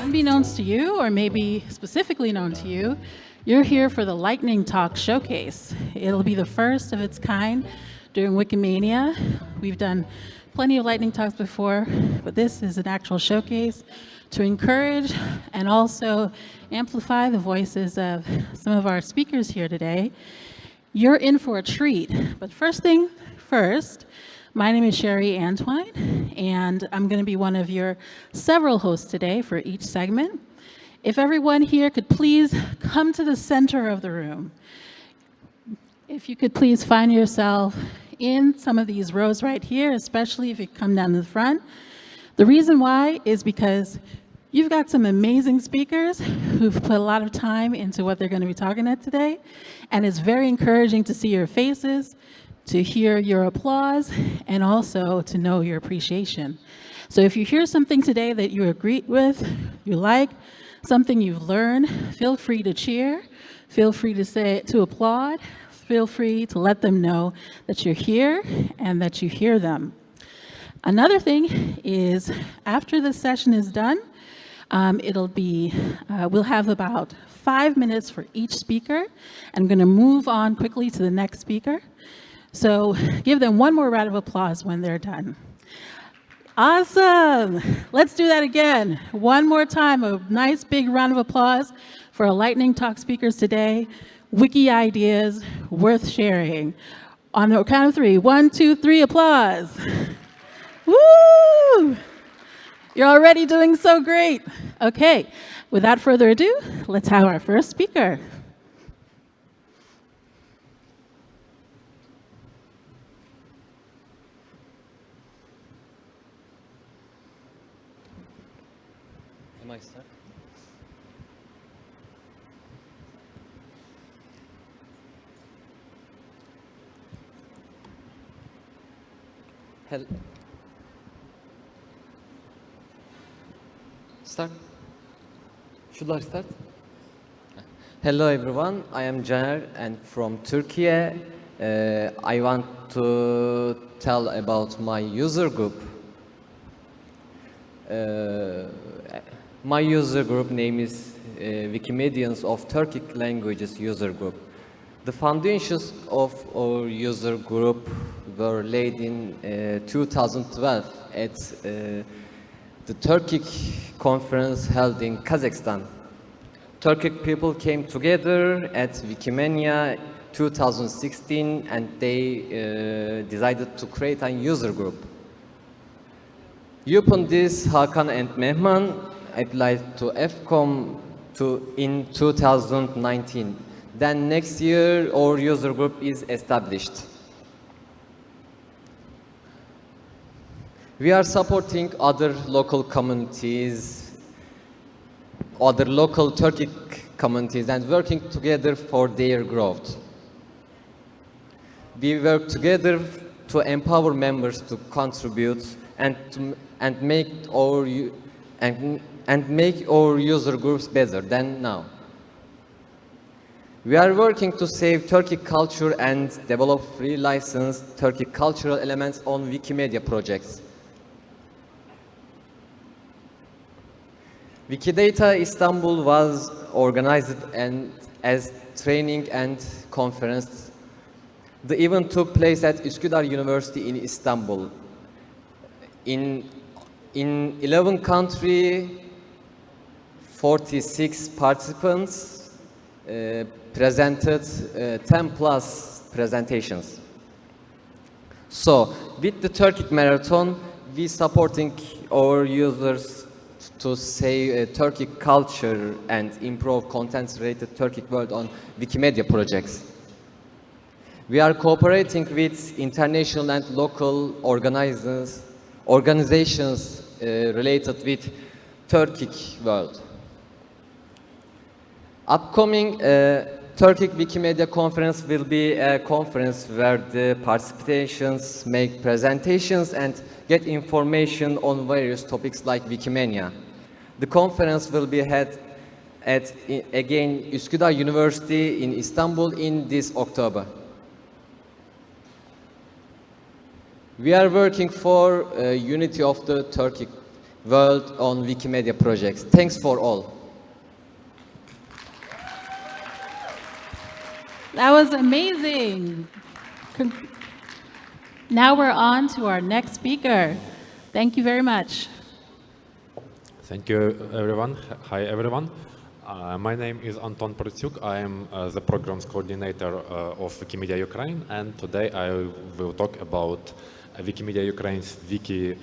Unbeknownst to you, or maybe specifically known to you, you're here for the Lightning Talk Showcase. It'll be the first of its kind during Wikimania. We've done plenty of Lightning Talks before, but this is an actual showcase to encourage and also amplify the voices of some of our speakers here today. You're in for a treat, but first thing first, my name is Sherry Antwine, and I'm going to be one of your several hosts today for each segment. If everyone here could please come to the center of the room. If you could please find yourself in some of these rows right here, especially if you come down to the front. The reason why is because you've got some amazing speakers who've put a lot of time into what they're going to be talking at today, and it's very encouraging to see your faces, to hear your applause, and also to know your appreciation. So if you hear something today that you agree with, you like, something you've learned, feel free to cheer, feel free to applaud, feel free to let them know that you're here and that you hear them. Another thing is, after the session is done, we'll have about 5 minutes for each speaker. I'm going to move on quickly to the next speaker. So give them one more round of applause when they're done. Awesome. Let's do that again. One more time, a nice big round of applause for our Lightning Talk speakers today. Wiki ideas worth sharing. On the count of 3, 1, 2, 3, applause. Woo! You're already doing so great. Okay, without further ado, let's have our first speaker. Am I stuck? Start? Should I start? Hello everyone, I am Caner and from Turkey. I want to tell about my user group. My user group name is Wikimedians of Turkic Languages user group. The foundations of our user group were laid in 2012 at the Turkic conference held in Kazakhstan. Turkic people came together at Wikimania 2016 and they decided to create a user group. Upon this, Hakan and Mehman applied to FCOM in 2019. Then next year, our user group is established. We are supporting other local communities, other local Turkic communities, and working together for their growth. We work together to empower members to contribute and make our user groups better than now. We are working to save Turkic culture and develop free licensed Turkic cultural elements on Wikimedia projects. Wikidata Istanbul was organized as training and conference. The event took place at Üsküdar University in Istanbul. In 11 countries, 46 participants presented 10 plus presentations. So, with the Turkic Marathon, we supporting our users to save Turkic culture and improve content-related Turkic world on Wikimedia projects. We are cooperating with international and local organizations related with Turkic world. Upcoming Turkic Wikimedia conference will be a conference where the participants make presentations and get information on various topics like Wikimania. The conference will be held at, again, Üsküdar University in Istanbul in this October. We are working for unity of the Turkic world on Wikimedia projects. Thanks for all. That was amazing. Con- Now we're on to our next speaker. Thank you very much. Thank you, everyone. Hi, everyone. My name is Anton Protyuk. I am the programs coordinator of Wikimedia Ukraine, and today I will talk about Wikimedia Ukraine's Wiki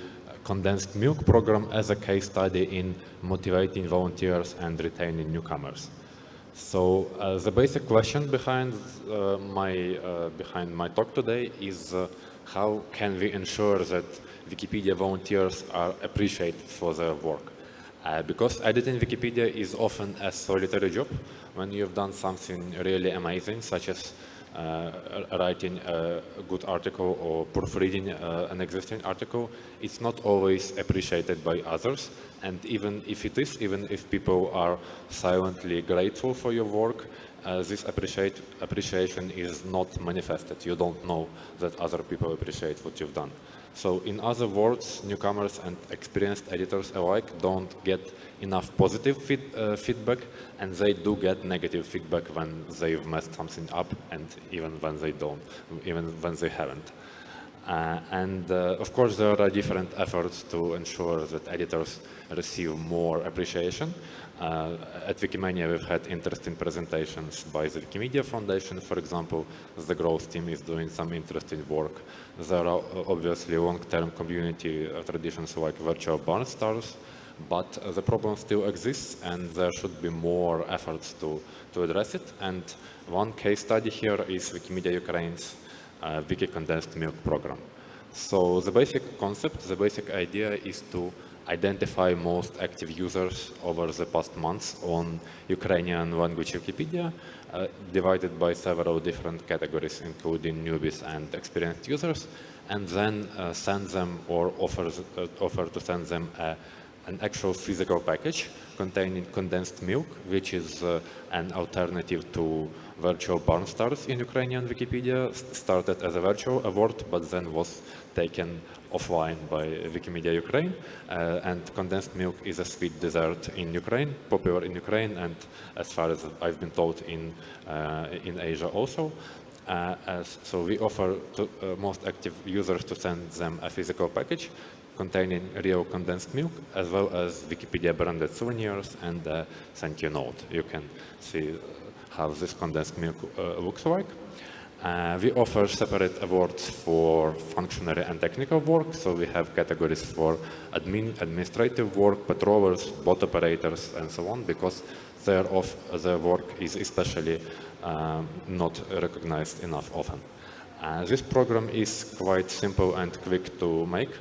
condensed milk program as a case study in motivating volunteers and retaining newcomers. So the basic question behind my talk today is how can we ensure that Wikipedia volunteers are appreciated for their work? Because editing Wikipedia is often a solitary job. When you've done something really amazing, such as writing a good article or proofreading an existing article, it's not always appreciated by others. And even if it is, even if people are silently grateful for your work, this appreciation is not manifested. You don't know that other people appreciate what you've done. So in other words, newcomers and experienced editors alike don't get enough positive feedback, and they do get negative feedback when they've messed something up, and even when they don't, even when they haven't. Of course, there are different efforts to ensure that editors receive more appreciation. At Wikimania, we've had interesting presentations by the Wikimedia Foundation, for example. The growth team is doing some interesting work. There are obviously long-term community traditions like virtual barn stars, but the problem still exists, and there should be more efforts to address it. And one case study here is Wikimedia Ukraine's Wiki condensed milk program. So the basic concept, the basic idea is to identify most active users over the past months on Ukrainian language Wikipedia, divided by several different categories, including newbies and experienced users, and then send them or offer to send them an actual physical package containing condensed milk, which is an alternative to virtual barn stars in Ukrainian Wikipedia. Started as a virtual award, but then was taken offline by Wikimedia Ukraine. And condensed milk is a sweet dessert in Ukraine, popular in Ukraine, and as far as I've been told, in Asia also. So we offer to most active users to send them a physical package containing real condensed milk, as well as Wikipedia branded souvenirs and a thank you note. You can see how this condensed milk looks like. We offer separate awards for functionary and technical work. So we have categories for administrative work, patrollers, bot operators, and so on, because their work is especially not recognized enough often. This program is quite simple and quick to make.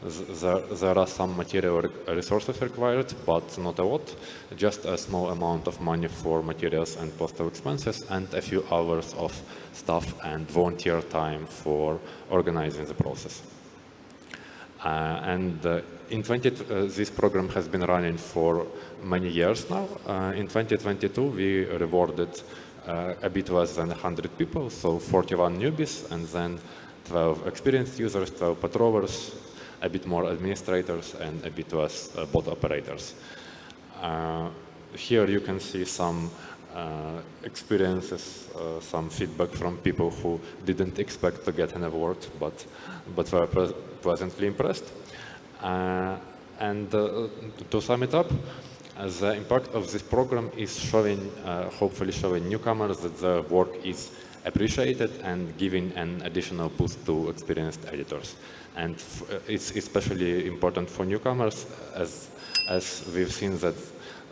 There are some material resources required, but not a lot. Just a small amount of money for materials and postal expenses, and a few hours of staff and volunteer time for organizing the process. This program has been running for many years now. In 2022, we rewarded a bit less than 100 people, so 41 newbies, and then 12 experienced users, 12 patrollers, a bit more administrators, and a bit less bot operators. Here you can see some experiences, some feedback from people who didn't expect to get an award, but were pleasantly impressed. To sum it up, the impact of this program is hopefully showing newcomers that their work is appreciated and giving an additional boost to experienced editors. And it's especially important for newcomers, as we've seen that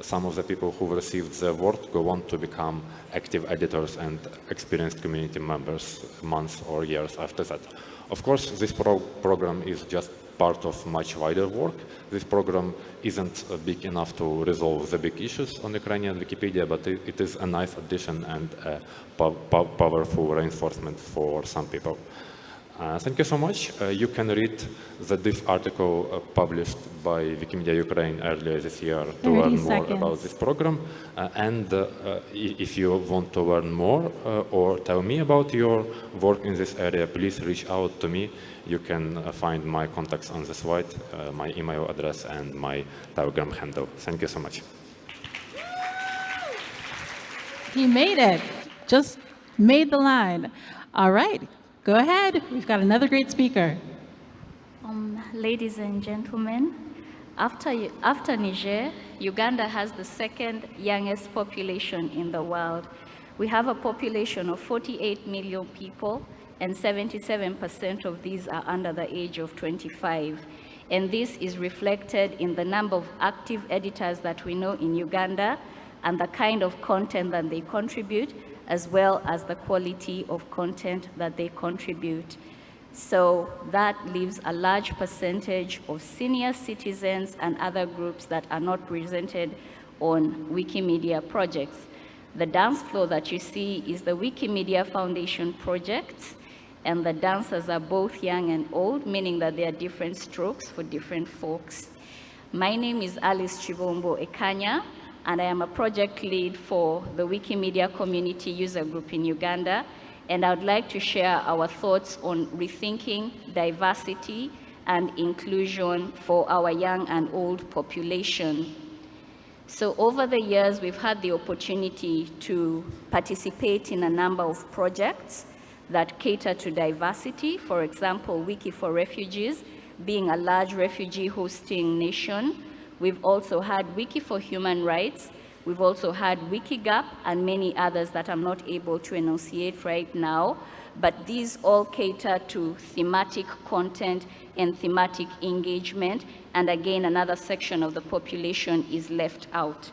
some of the people who received the award go on to become active editors and experienced community members months or years after that. Of course, this program is just part of much wider work. This program isn't big enough to resolve the big issues on Ukrainian Wikipedia, but it is a nice addition and a powerful reinforcement for some people. Thank you so much. You can read the diff article published by Wikimedia Ukraine earlier this year to 30 learn more seconds. about this program. If you want to learn more or tell me about your work in this area, please reach out to me. You can find my contacts on the slide, my email address and my Telegram handle. Thank you so much. He made it. Just made the line. All right, go ahead. We've got another great speaker. Ladies and gentlemen, after Niger, Uganda has the second youngest population in the world. We have a population of 48 million people, and 77% of these are under the age of 25. And this is reflected in the number of active editors that we know in Uganda and the kind of content that they contribute, as well as the quality of content that they contribute. So that leaves a large percentage of senior citizens and other groups that are not presented on Wikimedia projects. The dance floor that you see is the Wikimedia Foundation project, and the dancers are both young and old, meaning that there are different strokes for different folks. My name is Alice Chibombo Ekanya, and I am a project lead for the Wikimedia Community User Group in Uganda, and I would like to share our thoughts on rethinking diversity and inclusion for our young and old population. So over the years, we've had the opportunity to participate in a number of projects that cater to diversity. For example, Wiki for Refugees, being a large refugee hosting nation. We've also had Wiki for Human Rights. We've also had Wikigap and many others that I'm not able to enunciate right now, but these all cater to thematic content and thematic engagement, and again, another section of the population is left out.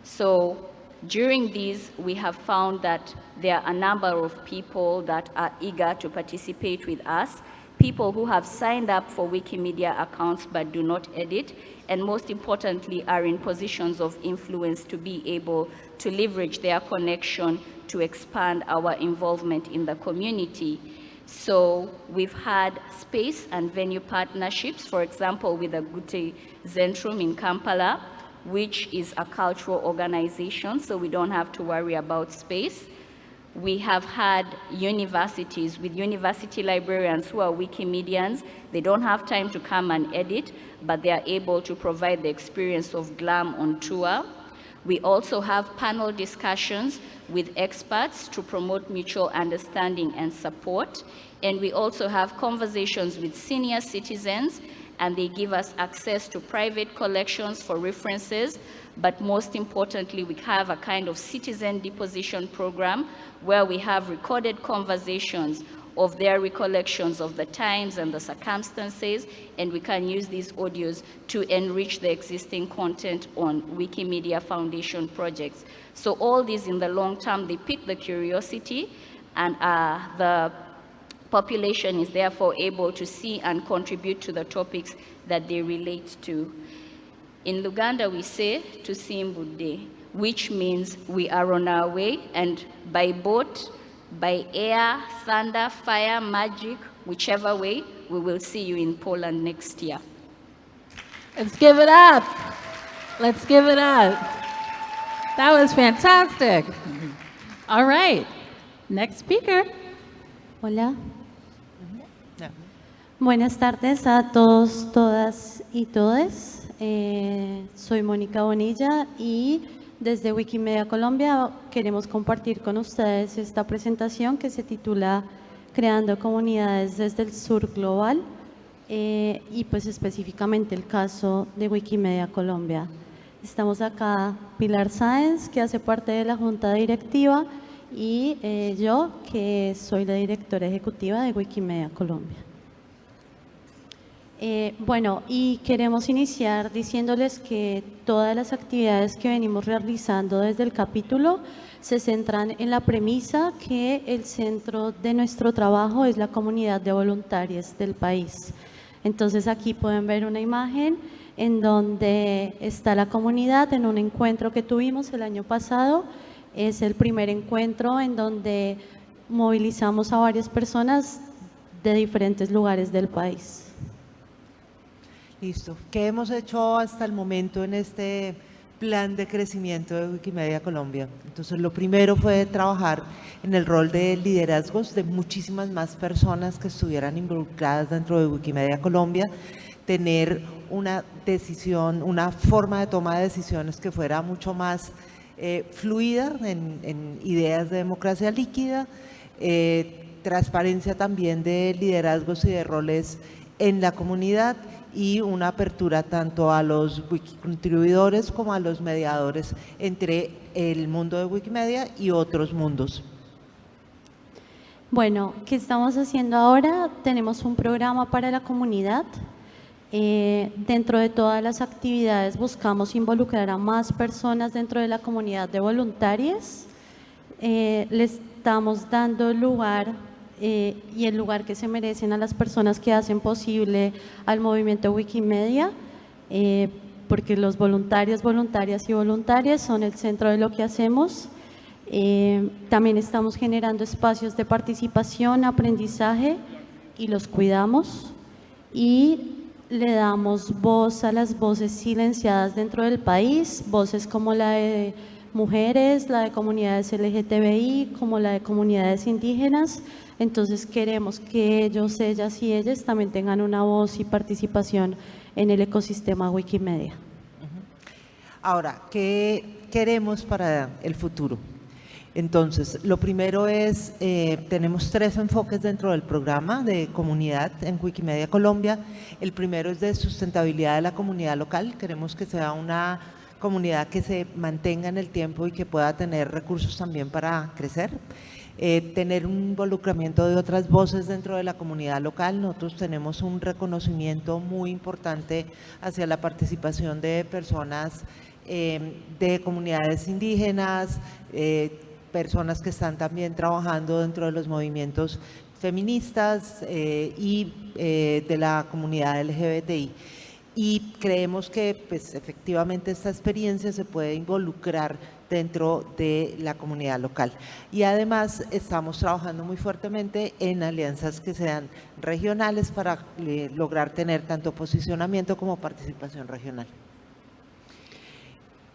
So during these, we have found that there are a number of people that are eager to participate with us, people who have signed up for Wikimedia accounts but do not edit, and most importantly are in positions of influence to be able to leverage their connection to expand our involvement in the community. So we've had space and venue partnerships, for example, with the Gute Zentrum in Kampala, which is a cultural organization, so we don't have to worry about space. We have had universities with university librarians who are Wikimedians. They don't have time to come and edit, but they are able to provide the experience of GLAM on tour. We also have panel discussions with experts to promote mutual understanding and support. And we also have conversations with senior citizens, and they give us access to private collections for references. But most importantly, we have a kind of citizen deposition program where we have recorded conversations of their recollections of the times and the circumstances, and we can use these audios to enrich the existing content on Wikimedia Foundation projects. So all these in the long term, they pique the curiosity, and the population is therefore able to see and contribute to the topics that they relate to. In Luganda, we say tusimbudde, which means we are on our way, and by boat, by air, thunder, fire, magic, whichever way, we will see you in Poland next year. Let's give it up. Let's give it up. That was fantastic. All right, next speaker. Hola. Buenas tardes a todos, todas y todes. Soy Mónica Bonilla y desde Wikimedia Colombia queremos compartir con ustedes esta presentación que se titula Creando comunidades desde el sur global y pues específicamente el caso de Wikimedia Colombia. Estamos acá Pilar Sáenz, que hace parte de la junta directiva, y yo, que soy la directora ejecutiva de Wikimedia Colombia. Bueno, y queremos iniciar diciéndoles que todas las actividades que venimos realizando desde el capítulo se centran en la premisa que el centro de nuestro trabajo es la comunidad de voluntarios del país. Entonces aquí pueden ver una imagen en donde está la comunidad en un encuentro que tuvimos el año pasado. Es el primer encuentro en donde movilizamos a varias personas de diferentes lugares del país. Listo. ¿Qué hemos hecho hasta el momento en este plan de crecimiento de Wikimedia Colombia? Entonces, lo primero fue trabajar en el rol de liderazgos de muchísimas más personas que estuvieran involucradas dentro de Wikimedia Colombia, tener una decisión, una forma de toma de decisiones que fuera mucho más fluida en ideas de democracia líquida, transparencia también de liderazgos y de roles en la comunidad y una apertura tanto a los contribuidores como a los mediadores entre el mundo de Wikimedia y otros mundos. Bueno, ¿qué estamos haciendo ahora? Tenemos un programa para la comunidad. Dentro de todas las actividades buscamos involucrar a más personas dentro de la comunidad de voluntarios. Le estamos dando lugar y el lugar que se merecen a las personas que hacen posible al movimiento Wikimedia, porque los voluntarios, voluntarias y voluntarias son el centro de lo que hacemos. También estamos generando espacios de participación, aprendizaje y los cuidamos y le damos voz a las voces silenciadas dentro del país, voces como la de mujeres, la de comunidades LGTBI, como la de comunidades indígenas. Entonces queremos que ellos, ellas y ellas también tengan una voz y participación en el ecosistema Wikimedia. Ahora, ¿qué queremos para el futuro? Entonces, lo primero es, tenemos 3 enfoques dentro del programa de comunidad en Wikimedia Colombia. El primero es de sustentabilidad de la comunidad local. Queremos que sea una comunidad que se mantenga en el tiempo y que pueda tener recursos también para crecer. Tener un involucramiento de otras voces dentro de la comunidad local. Nosotros tenemos un reconocimiento muy importante hacia la participación de personas de comunidades indígenas, personas que están también trabajando dentro de los movimientos feministas y de la comunidad LGBTI. Y creemos que pues, efectivamente esta experiencia se puede involucrar dentro de la comunidad local. Y además estamos trabajando muy fuertemente en alianzas que sean regionales para lograr tener tanto posicionamiento como participación regional.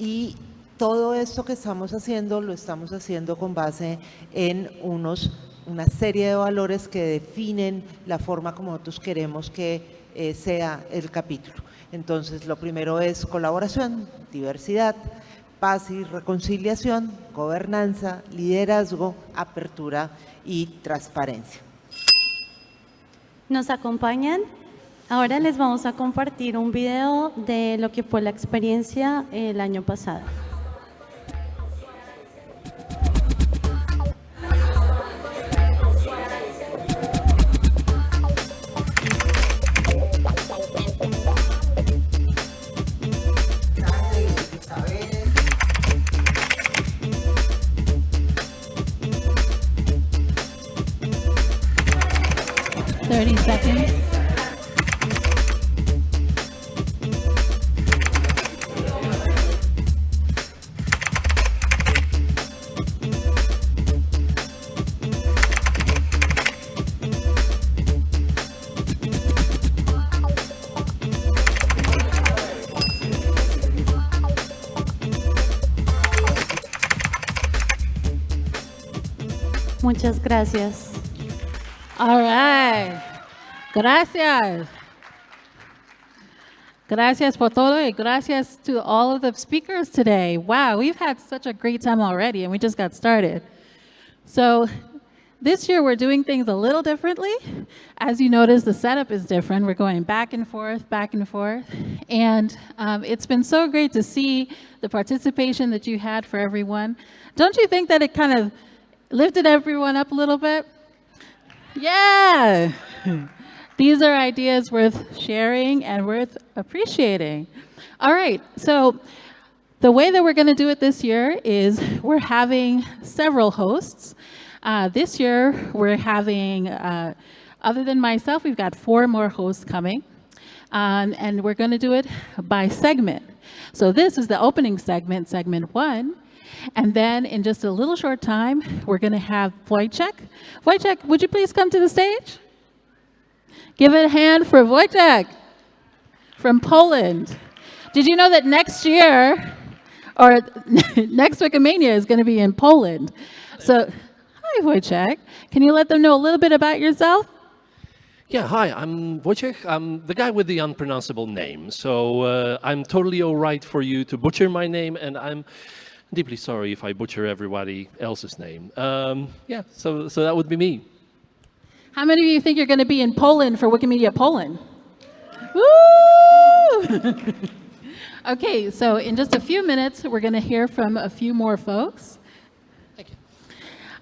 Y todo esto que estamos haciendo, lo estamos haciendo con base en una serie de valores que definen la forma como nosotros queremos que sea el capítulo. Entonces, lo primero es colaboración, diversidad, paz y reconciliación, gobernanza, liderazgo, apertura y transparencia. ¿Nos acompañan? Ahora les vamos a compartir un video de lo que fue la experiencia el año pasado. Seconds. Muchas gracias. All right. Gracias. Gracias por todo y gracias to all of the speakers today. Wow, we've had such a great time already and we just got started. So this year we're doing things a little differently. As you notice, the setup is different. We're going back and forth. And it's been so great to see the participation that you had for everyone. Don't you think that it kind of lifted everyone up a little bit? Yeah. These are ideas worth sharing and worth appreciating. All right, so the way that we're going to do it this year is we're having several hosts. This year, we're having, other than myself, we've got 4 more hosts coming. And we're going to do it by segment. So this is the opening segment, segment 1. And then in just a little short time, we're going to have Wojciech. Wojciech, would you please come to the stage? Give it a hand for Wojciech from Poland. Did you know that next year, or next Wikimania is going to be in Poland? So, hi Wojciech. Can you let them know a little bit about yourself? Yeah, hi, I'm Wojciech. I'm the guy with the unpronounceable name. So I'm totally all right for you to butcher my name, and I'm deeply sorry if I butcher everybody else's name. Yeah, so that would be me. How many of you think you're going to be in Poland for Wikimedia Poland? Woo! Okay, so in just a few minutes, we're going to hear from a few more folks. Thank you.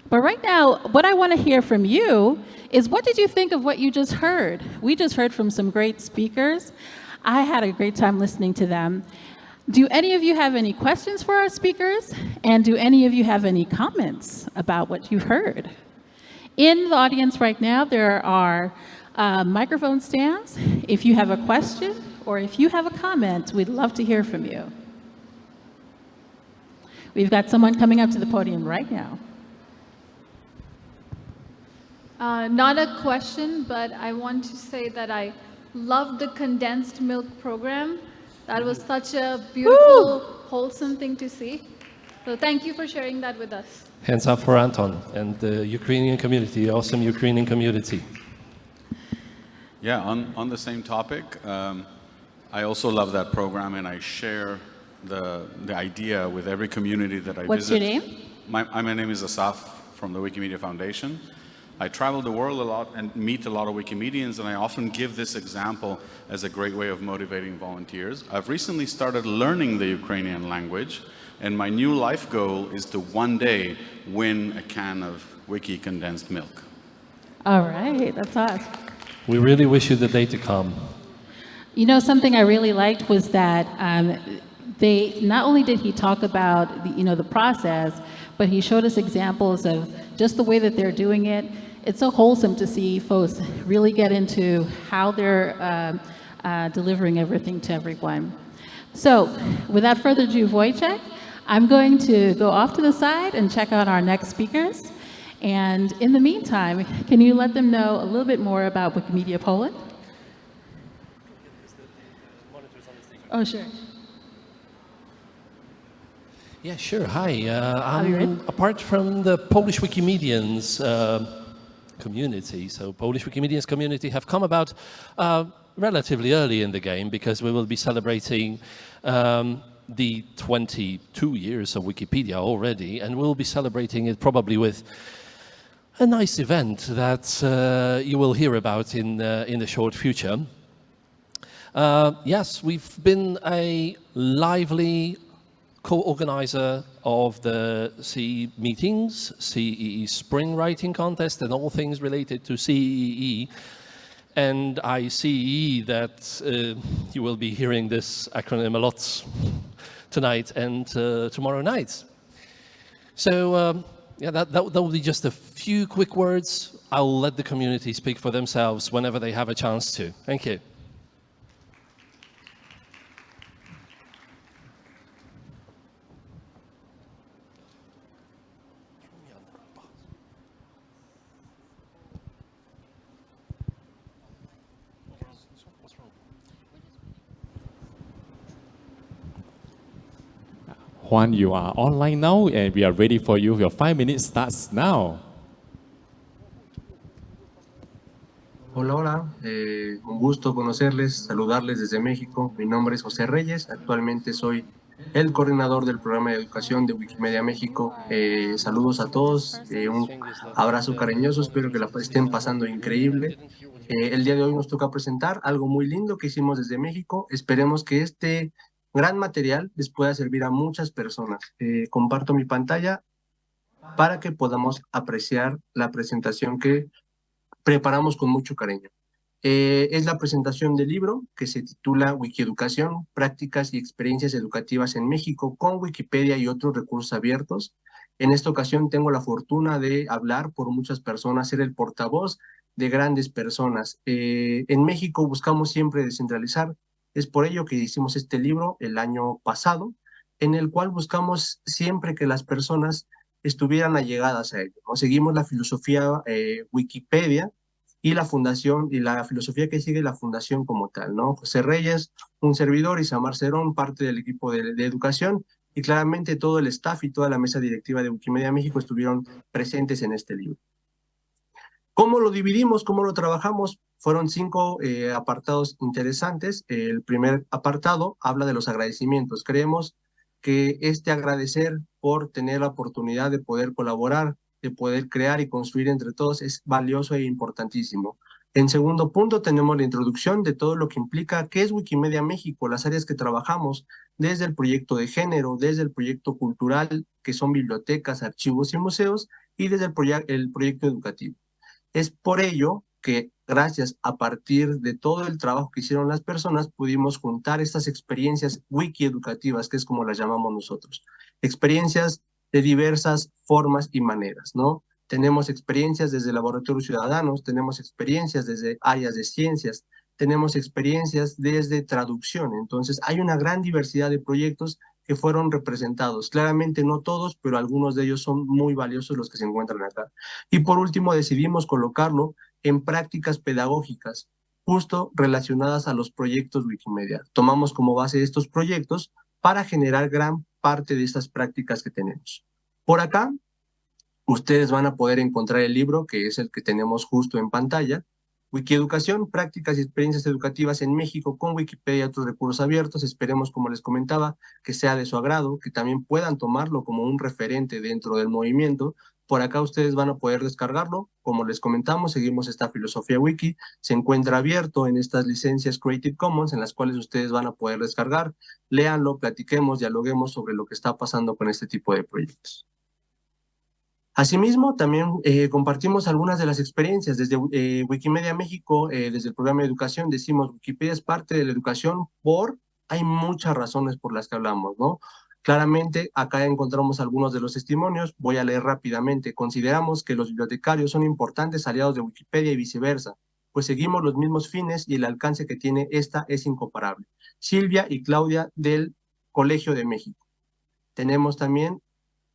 But right now, what I want to hear from you is, what did you think of what you just heard? We just heard from some great speakers. I had a great time listening to them. Do any of you have any questions for our speakers? And do any of you have any comments about what you heard? In the audience right now, there are microphone stands. If you have a question or if you have a comment, we'd love to hear from you. We've got someone coming up to the podium right now. Not a question, but I want to say that I love the condensed milk program. That was such a beautiful, wholesome thing to see. So thank you for sharing that with us. Hands up for Anton and the Ukrainian community, awesome Ukrainian community. Yeah, on the same topic, I also love that program, and I share the idea with every community that I visit. What's your name? My name is Asaf from the Wikimedia Foundation. I travel the world a lot and meet a lot of Wikimedians, and I often give this example as a great way of motivating volunteers. I've recently started learning the Ukrainian language, and my new life goal is to one day win a can of Wiki condensed milk. All right, that's awesome. We really wish you the day to come. You know, something I really liked was that they not only did he talk about the process, but he showed us examples of just the way that they're doing it. It's so wholesome to see folks really get into how they're delivering everything to everyone. So, without further ado, Wojciech, I'm going to go off to the side and check out our next speakers. And in the meantime, can you let them know a little bit more about Wikimedia Poland? Oh, sure. Yeah, sure. Hi. you I'm ready? apart from the Polish Wikimedians community. So Polish Wikimedians community have come about relatively early in the game, because we will be celebrating the 22 years of Wikipedia already, and we'll be celebrating it probably with a nice event that you will hear about in the short future. Yes, we've been a lively co-organizer of the CEE meetings, CEE Spring Writing Contest, and all things related to CEE. And I see that you will be hearing this acronym a lot tonight and tomorrow night. So yeah, that will be just a few quick words. I'll let the community speak for themselves whenever they have a chance to. Thank you. Juan, you are online now, and we are ready for you. Your 5 minutes starts now. Hola, hola, un gusto conocerles, saludarles desde México. Mi nombre es José Reyes, actualmente soy el coordinador del programa de educación de Wikimedia México. Saludos a todos, un abrazo cariñoso, espero que la estén pasando increíble. El día de hoy nos toca presentar algo muy lindo que hicimos desde México. Esperemos que este gran material les pueda servir a muchas personas. Comparto mi pantalla para que podamos apreciar la presentación que preparamos con mucho cariño. Es la presentación del libro que se titula Wikieducación, prácticas y experiencias educativas en México con Wikipedia y otros recursos abiertos. En esta ocasión tengo la fortuna de hablar por muchas personas, ser el portavoz de grandes personas. En México buscamos siempre descentralizar. Es por ello que hicimos este libro el año pasado, en el cual buscamos siempre que las personas estuvieran allegadas a ello, ¿no? Seguimos la filosofía Wikipedia, y la fundación y la filosofía que sigue la fundación como tal, ¿no? José Reyes, un servidor, y Samar Cerón, parte del equipo de educación, y claramente todo el staff y toda la mesa directiva de Wikimedia México estuvieron presentes en este libro. ¿Cómo lo dividimos? ¿Cómo lo trabajamos? Fueron 5 apartados interesantes. El primer apartado habla de los agradecimientos. Creemos que este agradecer por tener la oportunidad de poder colaborar, de poder crear y construir entre todos es valioso e importantísimo. En segundo punto tenemos la introducción de todo lo que implica qué es Wikimedia México, las áreas que trabajamos, desde el proyecto de género, desde el proyecto cultural, que son bibliotecas, archivos y museos, y desde el proyecto educativo. Es por ello que gracias a partir de todo el trabajo que hicieron las personas, pudimos juntar estas experiencias wiki educativas, que es como las llamamos nosotros. Experiencias de diversas formas y maneras, ¿no? Tenemos experiencias desde laboratorios ciudadanos, tenemos experiencias desde áreas de ciencias, tenemos experiencias desde traducción. Entonces, hay una gran diversidad de proyectos que fueron representados. Claramente no todos, pero algunos de ellos son muy valiosos los que se encuentran acá. Y por último, decidimos colocarlo en prácticas pedagógicas, justo relacionadas a los proyectos Wikimedia. Tomamos como base estos proyectos para generar gran parte de estas prácticas que tenemos. Por acá, ustedes van a poder encontrar el libro, que es el que tenemos justo en pantalla, Wikieducación, prácticas y experiencias educativas en México con Wikipedia y otros recursos abiertos. Esperemos, como les comentaba, que sea de su agrado, que también puedan tomarlo como un referente dentro del movimiento. Por acá ustedes van a poder descargarlo. Como les comentamos, seguimos esta filosofía wiki. Se encuentra abierto en estas licencias Creative Commons, en las cuales ustedes van a poder descargar. Léanlo, platiquemos, dialoguemos sobre lo que está pasando con este tipo de proyectos. Asimismo, también compartimos algunas de las experiencias. Desde Wikimedia México, desde el programa de educación, decimos Wikipedia es parte de la educación hay muchas razones por las que hablamos, ¿no? Claramente, acá encontramos algunos de los testimonios, voy a leer rápidamente. Consideramos que los bibliotecarios son importantes aliados de Wikipedia y viceversa, pues seguimos los mismos fines y el alcance que tiene esta es incomparable. Silvia y Claudia del Colegio de México. Tenemos también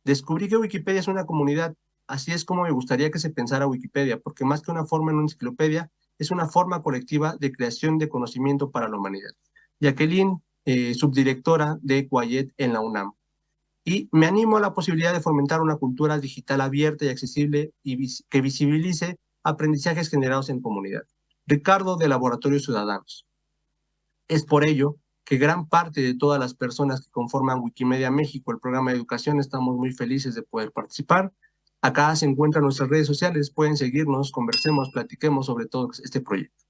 descubrí que Wikipedia es una comunidad, así es como me gustaría que se pensara Wikipedia, porque más que una forma en una enciclopedia, es una forma colectiva de creación de conocimiento para la humanidad. Jacqueline, subdirectora de Quayet en la UNAM. Y me animo a la posibilidad de fomentar una cultura digital abierta y accesible y que visibilice aprendizajes generados en comunidad. Ricardo, de Laboratorios Ciudadanos. Es por ello que gran parte de todas las personas que conforman Wikimedia México, el programa de educación, estamos muy felices de poder participar. Acá se encuentran nuestras redes sociales, pueden seguirnos, conversemos, platiquemos sobre todo este proyecto.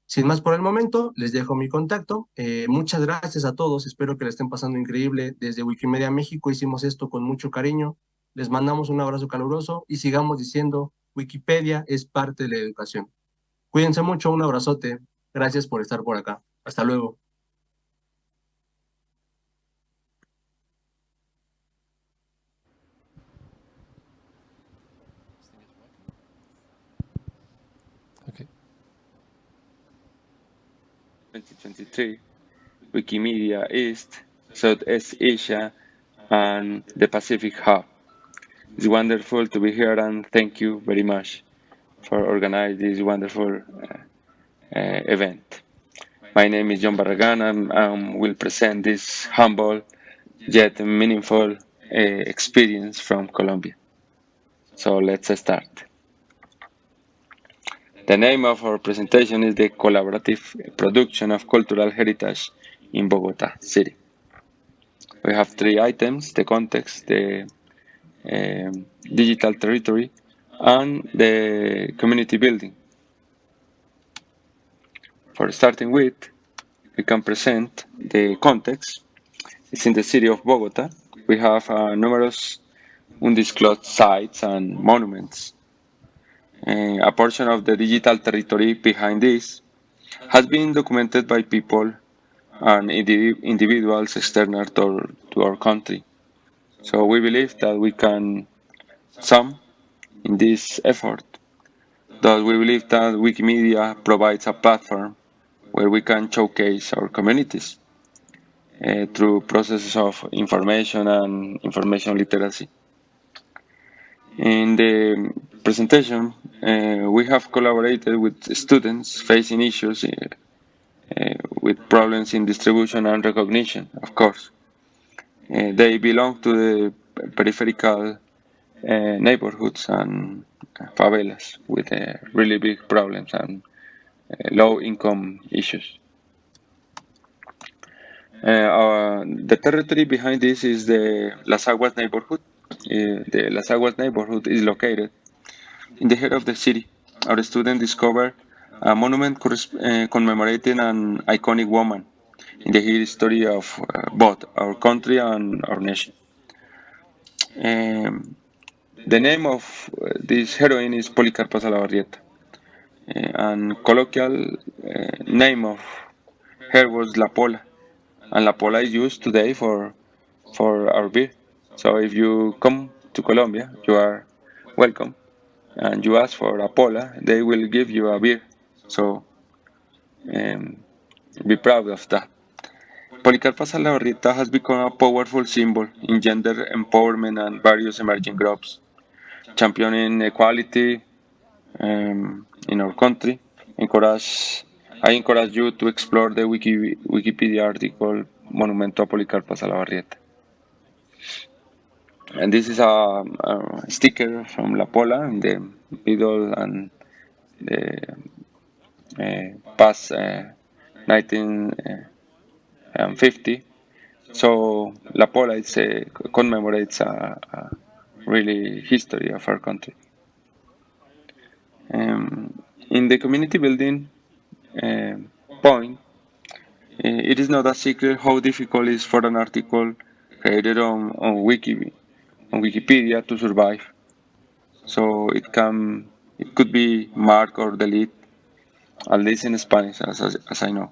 Sin más por el momento, les dejo mi contacto. Muchas gracias a todos, espero que le estén pasando increíble. Desde Wikimedia México hicimos esto con mucho cariño. Les mandamos un abrazo caluroso y sigamos diciendo, Wikipedia es parte de la educación. Cuídense mucho, un abrazote. Gracias por estar por acá. Hasta luego. Okay. 2023, Wikimedia East, Southeast Asia, and the Pacific Hub. It's wonderful to be here, and thank you very much for organizing this wonderful event. My name is John Barragan, and I will present this humble yet meaningful experience from Colombia. So let's start. The name of our presentation is the Collaborative Production of Cultural Heritage in Bogota City. We have 3 items: the context, the digital territory, and the community building. For starting with, we can present the context. It's in the city of Bogota. We have numerous undisclosed sites and monuments. A portion of the digital territory behind this has been documented by people and individuals external to our country. So we believe that we can sum in this effort. Thus, we believe that Wikimedia provides a platform where we can showcase our communities through processes of information and information literacy. In the presentation, We have collaborated with students facing issues with problems in distribution and recognition, of course. They belong to the peripheral neighborhoods and favelas with really big problems and low income issues. The territory behind this is the Las Aguas neighborhood. The Las Aguas neighborhood is located in the heart of the city. Our students discovered a monument commemorating an iconic woman in the history of both our country and our nation. The name of this heroine is Policarpa Salabarrieta, and colloquial name of her was La Pola, and La Pola is used today for our beer. So if you come to Colombia, you are welcome, and you ask for a Pola, they will give you a beer. So be proud of that. Policarpa Salabarrieta has become a powerful symbol in gender empowerment and various emerging groups, championing equality in our country. I encourage you to explore the Wikipedia article Monumento a Policarpa Salabarrieta. And this is a sticker from La Pola in the middle and the past 1950. So La Pola commemorates a really history of our country. In the community building point, it is not a secret how difficult it is for an article created on Wikipedia to survive. So it could be marked or deleted, at least in Spanish, as I know.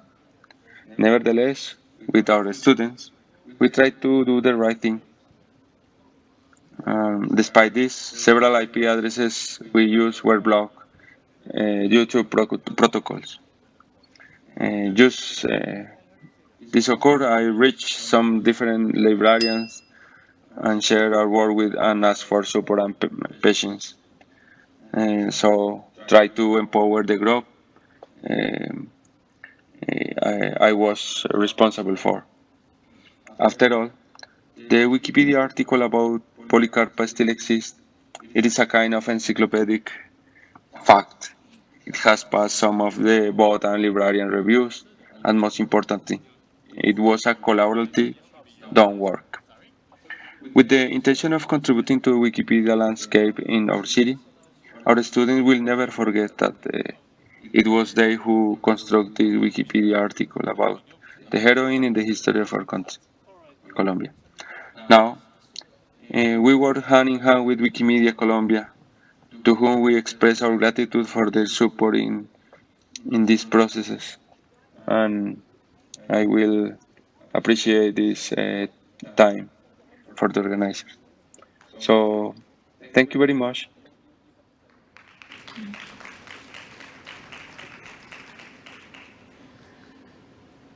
Nevertheless, with our students, we try to do the right thing. Despite this, several IP addresses we use were blocked due to protocols. Just this occurred, I reached some different librarians and shared our work with and asked for support and patience. So try to empower the group I was responsible for. After all, the Wikipedia article about Policarpa still exists. It is a kind of encyclopedic fact. It has passed some of the bot and librarian reviews, and most importantly, it was a collaborative done work. With the intention of contributing to the Wikipedia landscape in our city, our students will never forget that it was they who constructed the Wikipedia article about the heroine in the history of our country, Colombia. Now, we work hand in hand with Wikimedia Colombia, to whom we express our gratitude for their support in these processes. And I will appreciate this time for the organizers. So, thank you very much.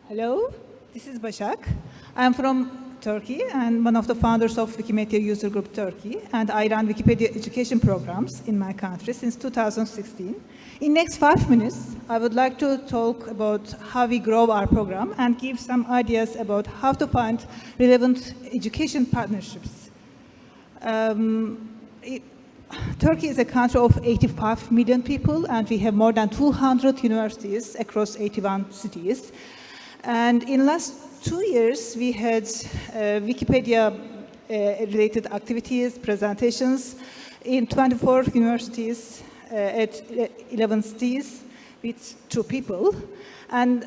Hello, this is Başak. I'm from Turkey and one of the founders of Wikimedia User Group Turkey, and I run Wikipedia education programs in my country since 2016. In next 5 minutes, I would like to talk about how we grow our program and give some ideas about how to find relevant education partnerships. Turkey is a country of 85 million people, and we have more than 200 universities across 81 cities. And in last 2 years, we had Wikipedia-related activities, presentations in 24 universities at 11 cities with 2 people. And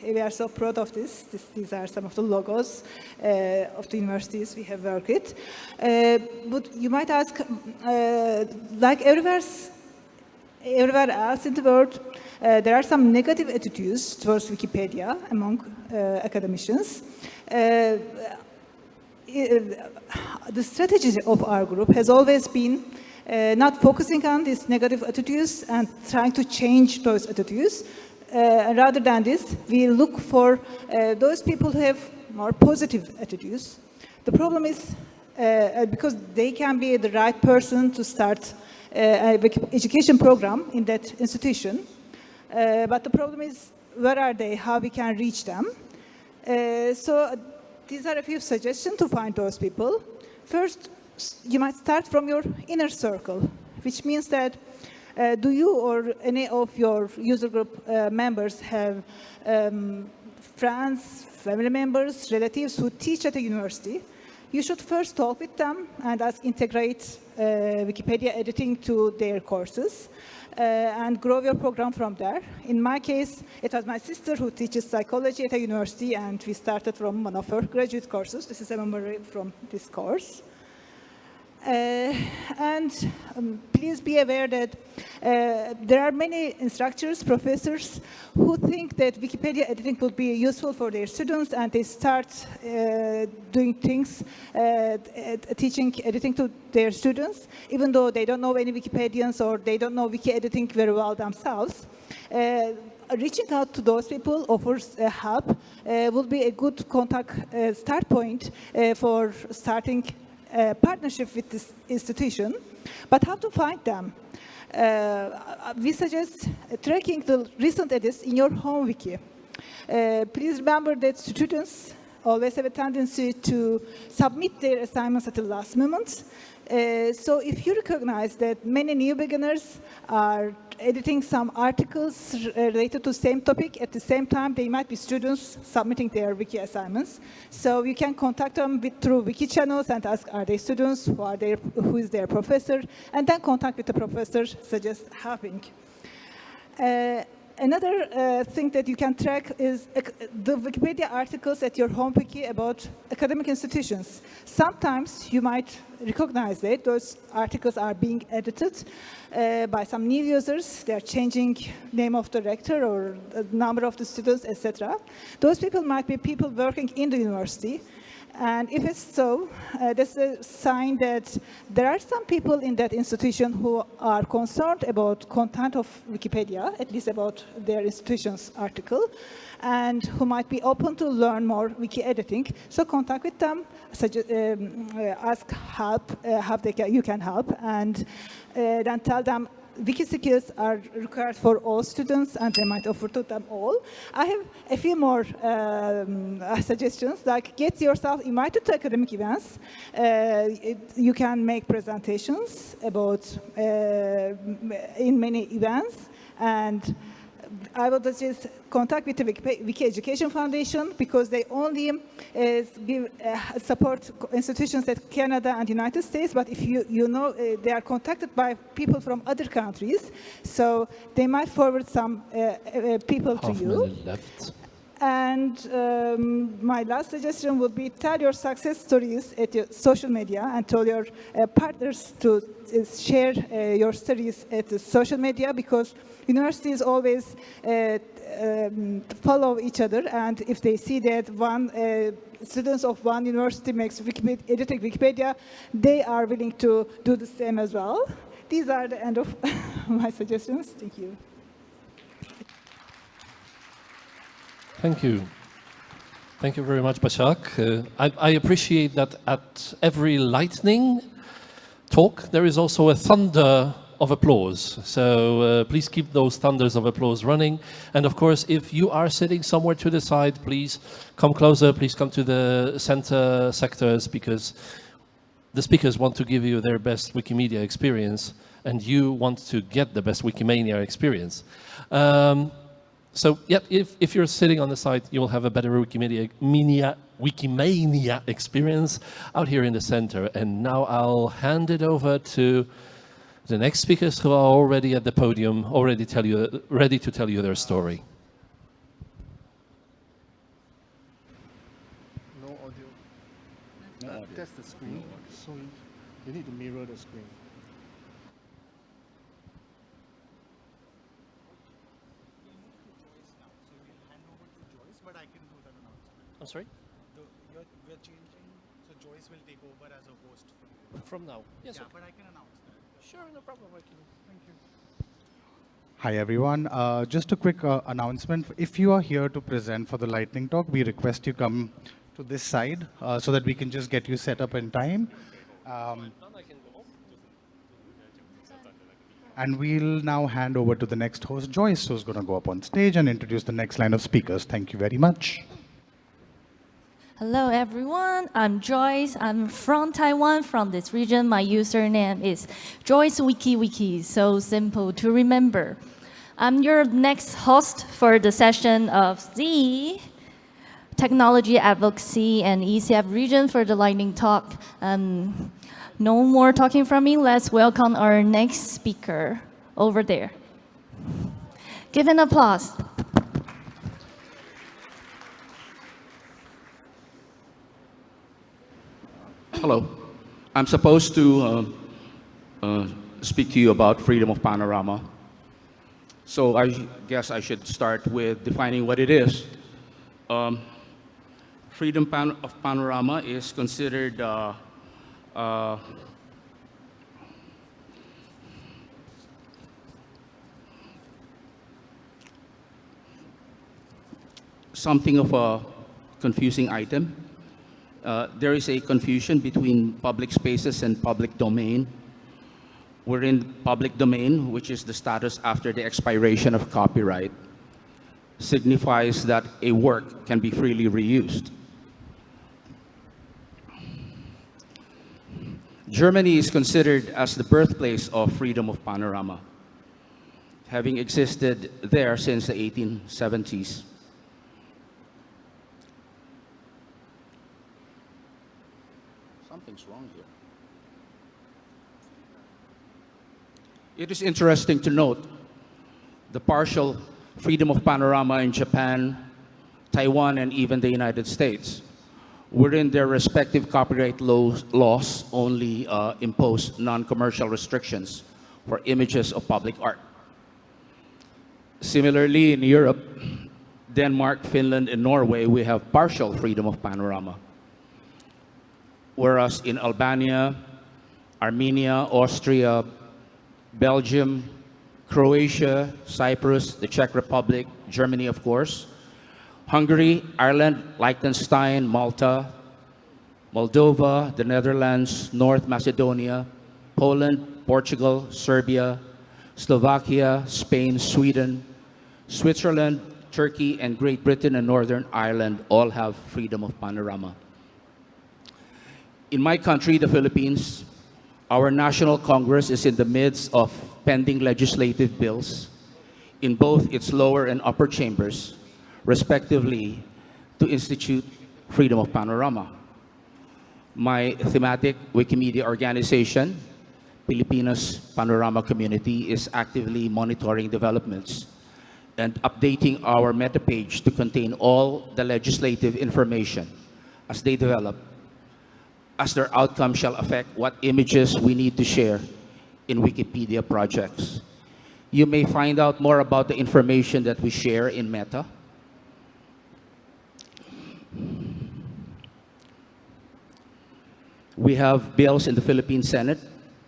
we are so proud of this. These are some of the logos of the universities we have worked with. But you might ask, like everywhere else in the world, there are some negative attitudes towards Wikipedia among academicians. The strategy of our group has always been not focusing on these negative attitudes and trying to change those attitudes. Rather than this, we look for those people who have more positive attitudes. The problem is because they can be the right person to start education program in that institution. But the problem is, where are they? How we can reach them? So these are a few suggestions to find those people. First, you might start from your inner circle, which means that do you or any of your user group members have friends, family members, relatives who teach at a university? You should first talk with them and integrate Wikipedia editing to their courses and grow your program from there. In my case, it was my sister who teaches psychology at a university, and we started from one of her graduate courses. This is a memory from this course. Please be aware that there are many instructors, professors who think that Wikipedia editing will be useful for their students, and they start doing things, teaching editing to their students, even though they don't know any Wikipedians or they don't know wiki editing very well themselves. Reaching out to those people offers help will be a good contact start point for starting partnership with this institution. But how to find them? We suggest tracking the recent edits in your home wiki. Please remember that students always have a tendency to submit their assignments at the last moment. So if you recognize that many new beginners are editing some articles related to the same topic, at the same time they might be students submitting their wiki assignments. So you can contact them through wiki channels and ask, are they students, who is their professor, and then contact with the professor, suggest helping. Another thing that you can track is the Wikipedia articles at your home wiki about academic institutions. Sometimes you might recognize that those articles are being edited by some new users. They are changing name of the rector or the number of the students, etc. Those people might be people working in the university. And if it's so, that's a sign that there are some people in that institution who are concerned about content of Wikipedia, at least about their institution's article, and who might be open to learn more wiki editing. So contact with them, ask help, you can help, and then tell them wiki skills are required for all students, and they might offer to them all. I have a few more suggestions, like get yourself invited to academic events. You can make presentations about in many events, and I would just contact with the Wiki Education Foundation, because they only give support institutions at Canada and United States, but if you know, they are contacted by people from other countries, so they might forward some people to you. Left. And my last suggestion would be tell your success stories at your social media and tell your partners to share your stories at the social media, because universities always follow each other, and if they see that students of one university makes editing Wikipedia, they are willing to do the same as well. These are the end of my suggestions. Thank you. Thank you. Thank you very much, Başak. I appreciate that at every lightning talk, there is also a thunder of applause. So please keep those thunders of applause running. And of course, if you are sitting somewhere to the side, please come closer, please come to the center sectors, because the speakers want to give you their best Wikimedia experience, and you want to get the best Wikimania experience. So yeah, if you're sitting on the side, you will have a better Wikimania experience out here in the center. And now I'll hand it over to the next speakers who are already at the podium, ready to tell you their story. No audio. That's the screen. So you need to mirror the screen. I'm sorry? We're changing, so Joyce will take over as a host from now. Yes, yeah, okay. but I can announce that. Sure, no problem. Thank you. Hi everyone. Just a quick announcement. If you are here to present for the lightning talk, we request you come to this side so that we can just get you set up in time. And we'll now hand over to the next host, Joyce, who's going to go up on stage and introduce the next line of speakers. Thank you very much. Hello everyone, I'm Joyce. I'm from Taiwan, from this region. My username is Joyce Wiki, so simple to remember. I'm your next host for the session of the Technology Advocacy and ECF region for the lightning talk. No more talking from me, let's welcome our next speaker over there. Give an applause. Hello. I'm supposed to speak to you about freedom of panorama. So I guess I should start with defining what it is. Freedom of panorama is considered something of a confusing item. There is a confusion between public spaces and public domain. We're in public domain, which is the status after the expiration of copyright, signifies that a work can be freely reused. Germany is considered as the birthplace of freedom of panorama, having existed there since the 1870s. Something's wrong here. It is interesting to note the partial freedom of panorama in Japan, Taiwan, and even the United States, wherein their respective copyright laws only impose non-commercial restrictions for images of public art. Similarly, in Europe, Denmark, Finland, and Norway, we have partial freedom of panorama. Whereas in Albania, Armenia, Austria, Belgium, Croatia, Cyprus, the Czech Republic, Germany, of course, Hungary, Ireland, Liechtenstein, Malta, Moldova, the Netherlands, North Macedonia, Poland, Portugal, Serbia, Slovakia, Spain, Sweden, Switzerland, Turkey, and Great Britain and Northern Ireland all have freedom of panorama. In my country, the Philippines, our National Congress is in the midst of pending legislative bills in both its lower and upper chambers, respectively, to institute freedom of panorama. My thematic Wikimedia organization, Filipinos Panorama Community, is actively monitoring developments and updating our meta page to contain all the legislative information as they develop, as their outcome shall affect what images we need to share in Wikipedia projects. You may find out more about the information that we share in Meta. We have bills in the Philippine Senate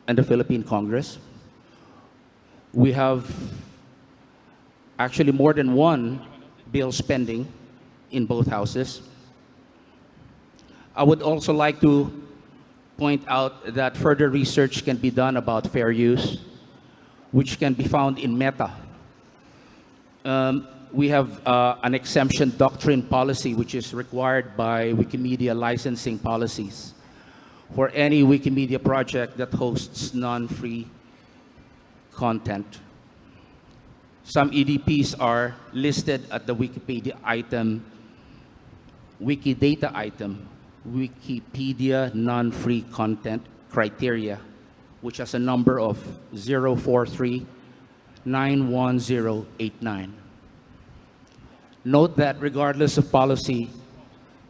and the Philippine Congress. We have actually more than one bill pending in both houses. I would also like to point out that further research can be done about fair use, which can be found in Meta. We have an exemption doctrine policy, which is required by Wikimedia licensing policies for any Wikimedia project that hosts non-free content. Some EDPs are listed at the Wikipedia item, Wikidata item, Wikipedia non-free content criteria, which has a number of 043-91089. Note that regardless of policy,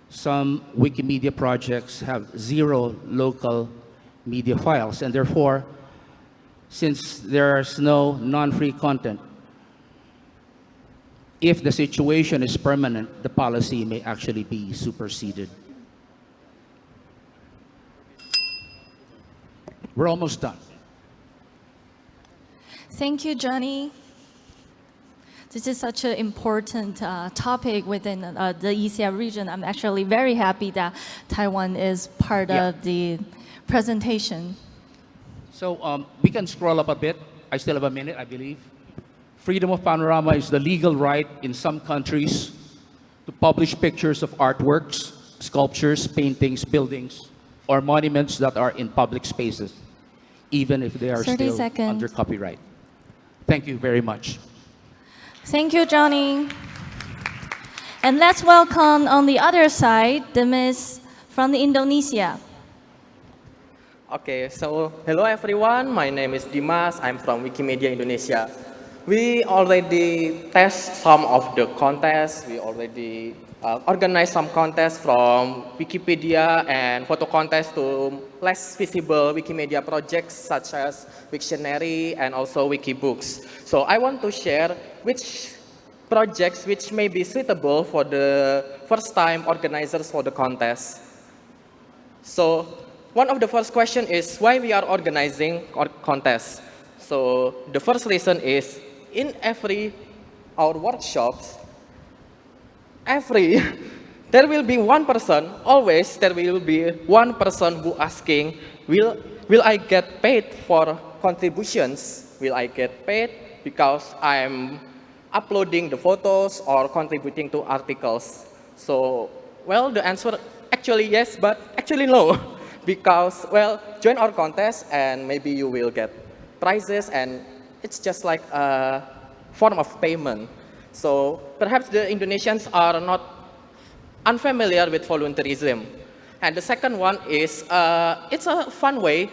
some Wikimedia projects have 0 local media files, and therefore, since there's no non-free content, if the situation is permanent, the policy may actually be superseded. We're almost done. Thank you, Johnny. This is such an important topic within the ECF region. I'm actually very happy that Taiwan is part of the presentation. So we can scroll up a bit. I still have a minute, I believe. Freedom of panorama is the legal right in some countries to publish pictures of artworks, sculptures, paintings, buildings, or monuments that are in public spaces, even if they are 30 still seconds. under copyright. Thank you very much. Thank you, Johnny. And let's welcome on the other side, the Miss from the Indonesia. Okay, so hello everyone. My name is Dimas. I'm from Wikimedia Indonesia. We already test some of the contests. We already organized some contests from Wikipedia and photo contests to less visible Wikimedia projects such as Wiktionary and also Wikibooks. So I want to share which projects which may be suitable for the first-time organizers for the contest. So one of the first question is why we are organizing contests. So the first reason is in our workshops, there will be one person, always there will be one person who asking, will I get paid for contributions? Will I get paid because I'm uploading the photos or contributing to articles? So, well, the answer actually yes, but actually no. Because, well, join our contest and maybe you will get prizes and it's just like a form of payment. So perhaps the Indonesians are not unfamiliar with volunteerism. And the second one is, it's a fun way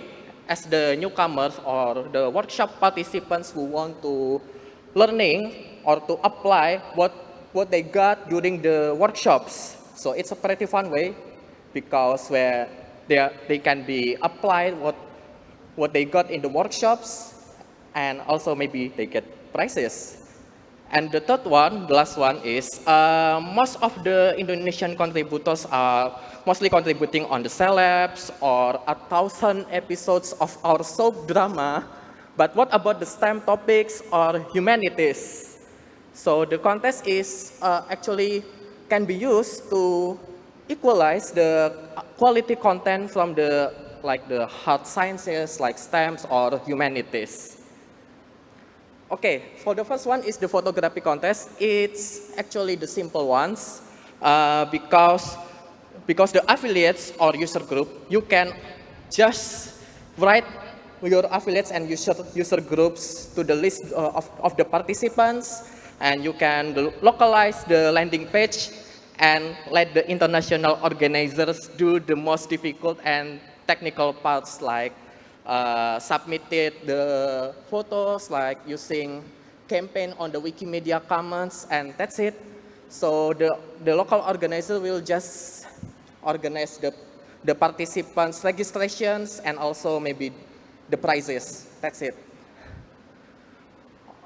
as the newcomers or the workshop participants who want to learning or to apply what they got during the workshops. So it's a pretty fun way because where they can be applied what they got in the workshops and also maybe they get prizes. And the third one, the last one is most of the Indonesian contributors are mostly contributing on the celebs or 1,000 episodes of our soap drama. But what about the STEM topics or humanities? So the contest is actually can be used to equalize the quality content from the hard sciences like STEMs or humanities. Okay, for the first one is the photography contest. It's actually the simple ones because the affiliates or user group, you can just write your affiliates and user groups to the list of the participants, and you can localize the landing page and let the international organizers do the most difficult and technical parts like submitted the photos, like using campaign on the Wikimedia Commons, and that's it. So the local organizer will just organize the participants' registrations and also maybe the prizes. That's it.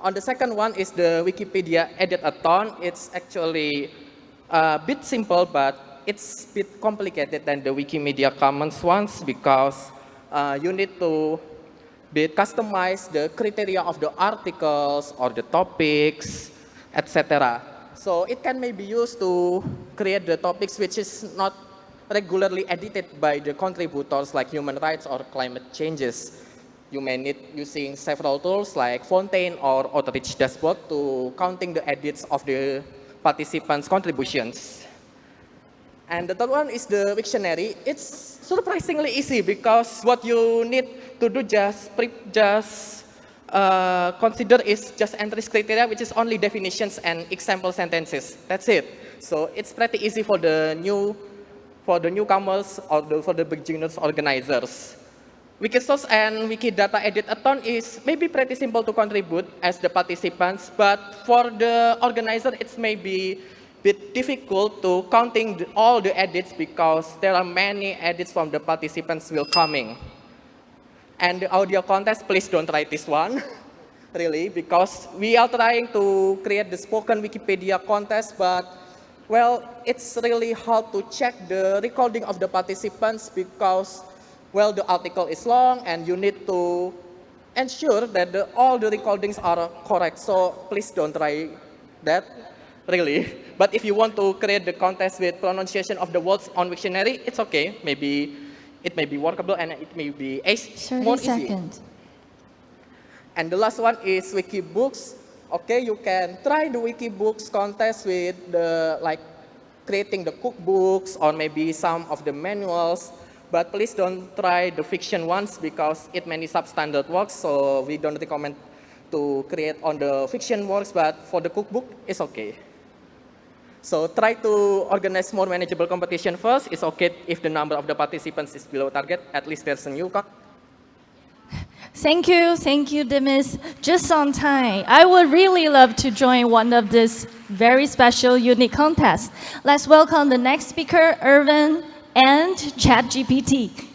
On the second one is the Wikipedia Edit-a-thon. It's actually a bit simple, but it's a bit complicated than the Wikimedia Commons ones because you need to customize the criteria of the articles or the topics, etc. So it can maybe used to create the topics which is not regularly edited by the contributors like human rights or climate changes. You may need using several tools like Fontaine or Outreach Dashboard to counting the edits of the participants' contributions. And the third one is the Wiktionary. It's surprisingly easy because what you need to do consider is just entries criteria, which is only definitions and example sentences. That's it. So it's pretty easy for the newcomers or for the beginners organizers. Wikisource and Wikidata Edit-a-thon is maybe pretty simple to contribute as the participants, but for the organizer, it's maybe a bit difficult to counting all the edits because there are many edits from the participants will coming. And the audio contest, please don't try this one, really, because we are trying to create the spoken Wikipedia contest, but well, it's really hard to check the recording of the participants because well, the article is long and you need to ensure that all the recordings are correct. So please don't try that, really. But if you want to create the contest with pronunciation of the words on Wiktionary, it's okay. Maybe it may be workable and it may be more easy. 30 seconds. And the last one is Wikibooks. Okay, you can try the Wikibooks contest with the creating the cookbooks or maybe some of the manuals. But please don't try the fiction ones because it many substandard works. So we don't recommend to create on the fiction works. But for the cookbook, it's okay. So try to organize more manageable competition first. It's okay if the number of the participants is below target. At least there's a new. Thank you, Demis. Just on time. I would really love to join one of this very special, unique contests. Let's welcome the next speaker, Irvin and ChatGPT.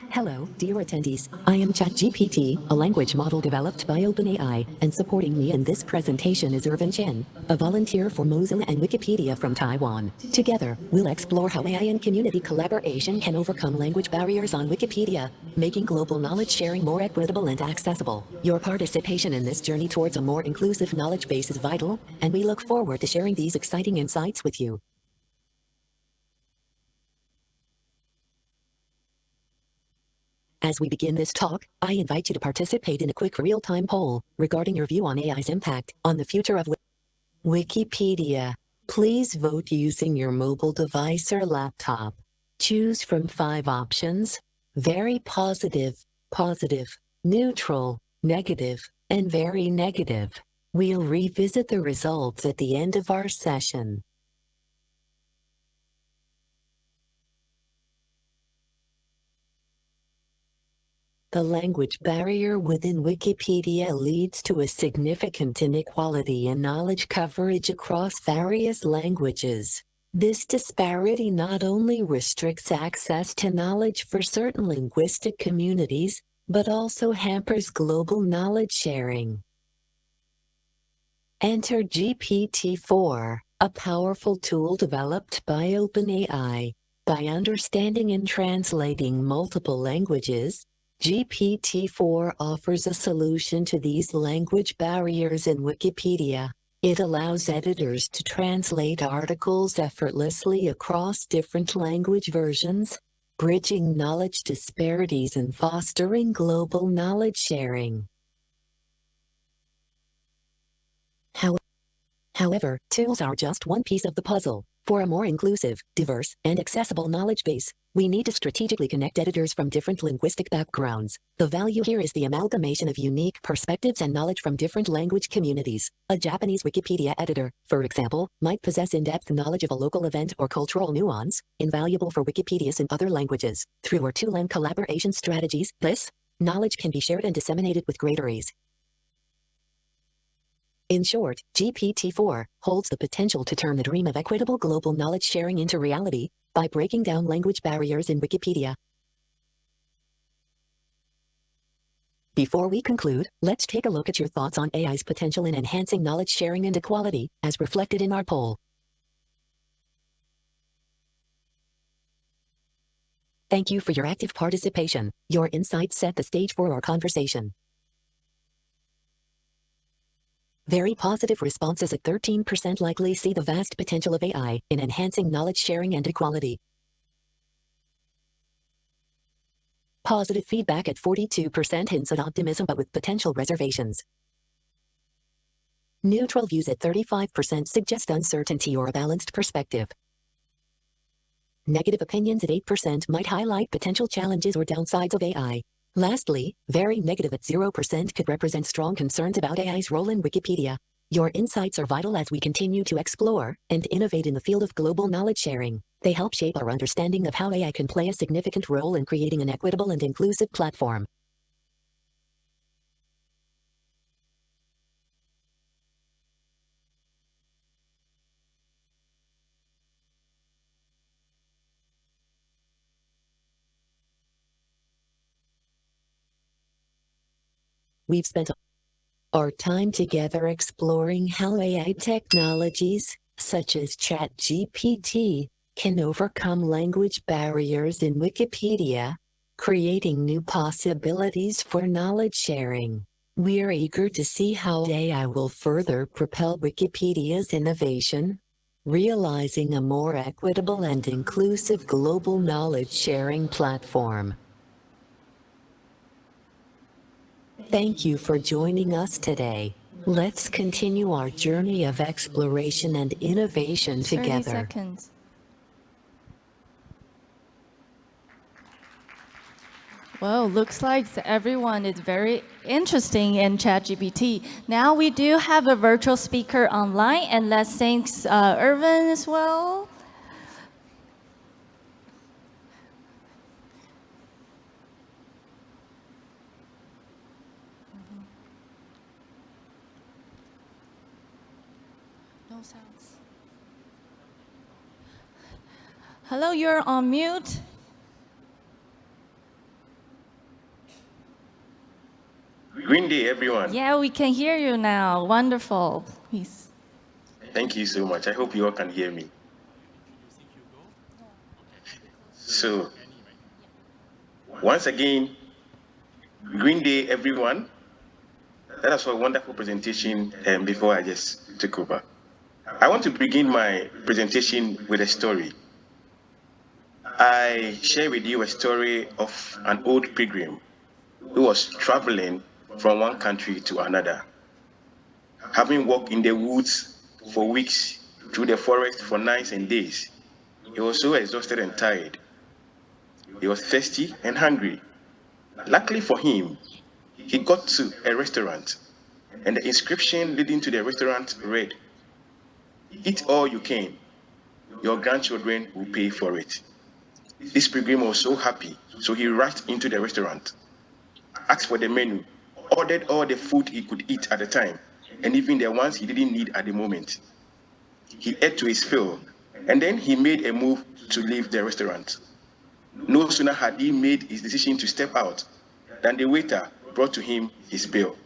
Hello, dear attendees. I am ChatGPT, a language model developed by OpenAI, and supporting me in this presentation is Irvin Chen, a volunteer for Mozilla and Wikipedia from Taiwan. Together, we'll explore how AI and community collaboration can overcome language barriers on Wikipedia, making global knowledge sharing more equitable and accessible. Your participation in this journey towards a more inclusive knowledge base is vital, and we look forward to sharing these exciting insights with you. As we begin this talk, I invite you to participate in a quick real-time poll regarding your view on AI's impact on the future of Wikipedia. Please vote using your mobile device or laptop. Choose from 5 options: very positive, positive, neutral, negative, and very negative. We'll revisit the results at the end of our session. The language barrier within Wikipedia leads to a significant inequality in knowledge coverage across various languages. This disparity not only restricts access to knowledge for certain linguistic communities, but also hampers global knowledge sharing. Enter GPT-4, a powerful tool developed by OpenAI. By understanding and translating multiple languages, GPT-4 offers a solution to these language barriers in Wikipedia. It allows editors to translate articles effortlessly across different language versions, bridging knowledge disparities and fostering global knowledge sharing. However, tools are just one piece of the puzzle. For a more inclusive, diverse, and accessible knowledge base, we need to strategically connect editors from different linguistic backgrounds. The value here is the amalgamation of unique perspectives and knowledge from different language communities. A Japanese Wikipedia editor, for example, might possess in-depth knowledge of a local event or cultural nuance, invaluable for Wikipedias in other languages. Through our two-lang collaboration strategies, this knowledge can be shared and disseminated with greater ease. In short, GPT-4 holds the potential to turn the dream of equitable global knowledge sharing into reality by breaking down language barriers in Wikipedia. Before we conclude, let's take a look at your thoughts on AI's potential in enhancing knowledge sharing and equality, as reflected in our poll. Thank you for your active participation. Your insights set the stage for our conversation. Very positive responses at 13% likely see the vast potential of AI in enhancing knowledge sharing and equality. Positive feedback at 42% hints at optimism but with potential reservations. Neutral views at 35% suggest uncertainty or a balanced perspective. Negative opinions at 8% might highlight potential challenges or downsides of AI. Lastly, very negative at 0% could represent strong concerns about AI's role in Wikipedia. Your insights are vital as we continue to explore and innovate in the field of global knowledge sharing. They help shape our understanding of how AI can play a significant role in creating an equitable and inclusive platform. We've spent our time together exploring how AI technologies, such as ChatGPT, can overcome language barriers in Wikipedia, creating new possibilities for knowledge sharing. We're eager to see how AI will further propel Wikipedia's innovation, realizing a more equitable and inclusive global knowledge sharing platform. Thank you for joining us today. Let's continue our journey of exploration and innovation 30 together. seconds. Well, looks like everyone is very interesting in ChatGPT. Now we do have a virtual speaker online, and let's thank Irvin as well. No sounds. Hello, you're on mute. Green Day, everyone. Yeah, we can hear you now. Wonderful. Please. Thank you so much. I hope you all can hear me. So, once again, Green Day, everyone. That was a wonderful presentation before I just took over. I want to begin my presentation with a story. I share with you a story of an old pilgrim who was traveling from one country to another. Having walked in the woods for weeks, through the forest for nights and days, he was so exhausted and tired. He was thirsty and hungry. Luckily for him, he got to a restaurant, and the inscription leading to the restaurant read, "Eat all you can. Your grandchildren will pay for it." This pilgrim was so happy, so he rushed into the restaurant, asked for the menu, ordered all the food he could eat at the time, and even the ones he didn't need at the moment. He ate to his fill, and then he made a move to leave the restaurant. No sooner had he made his decision to step out than the waiter brought to him his bill.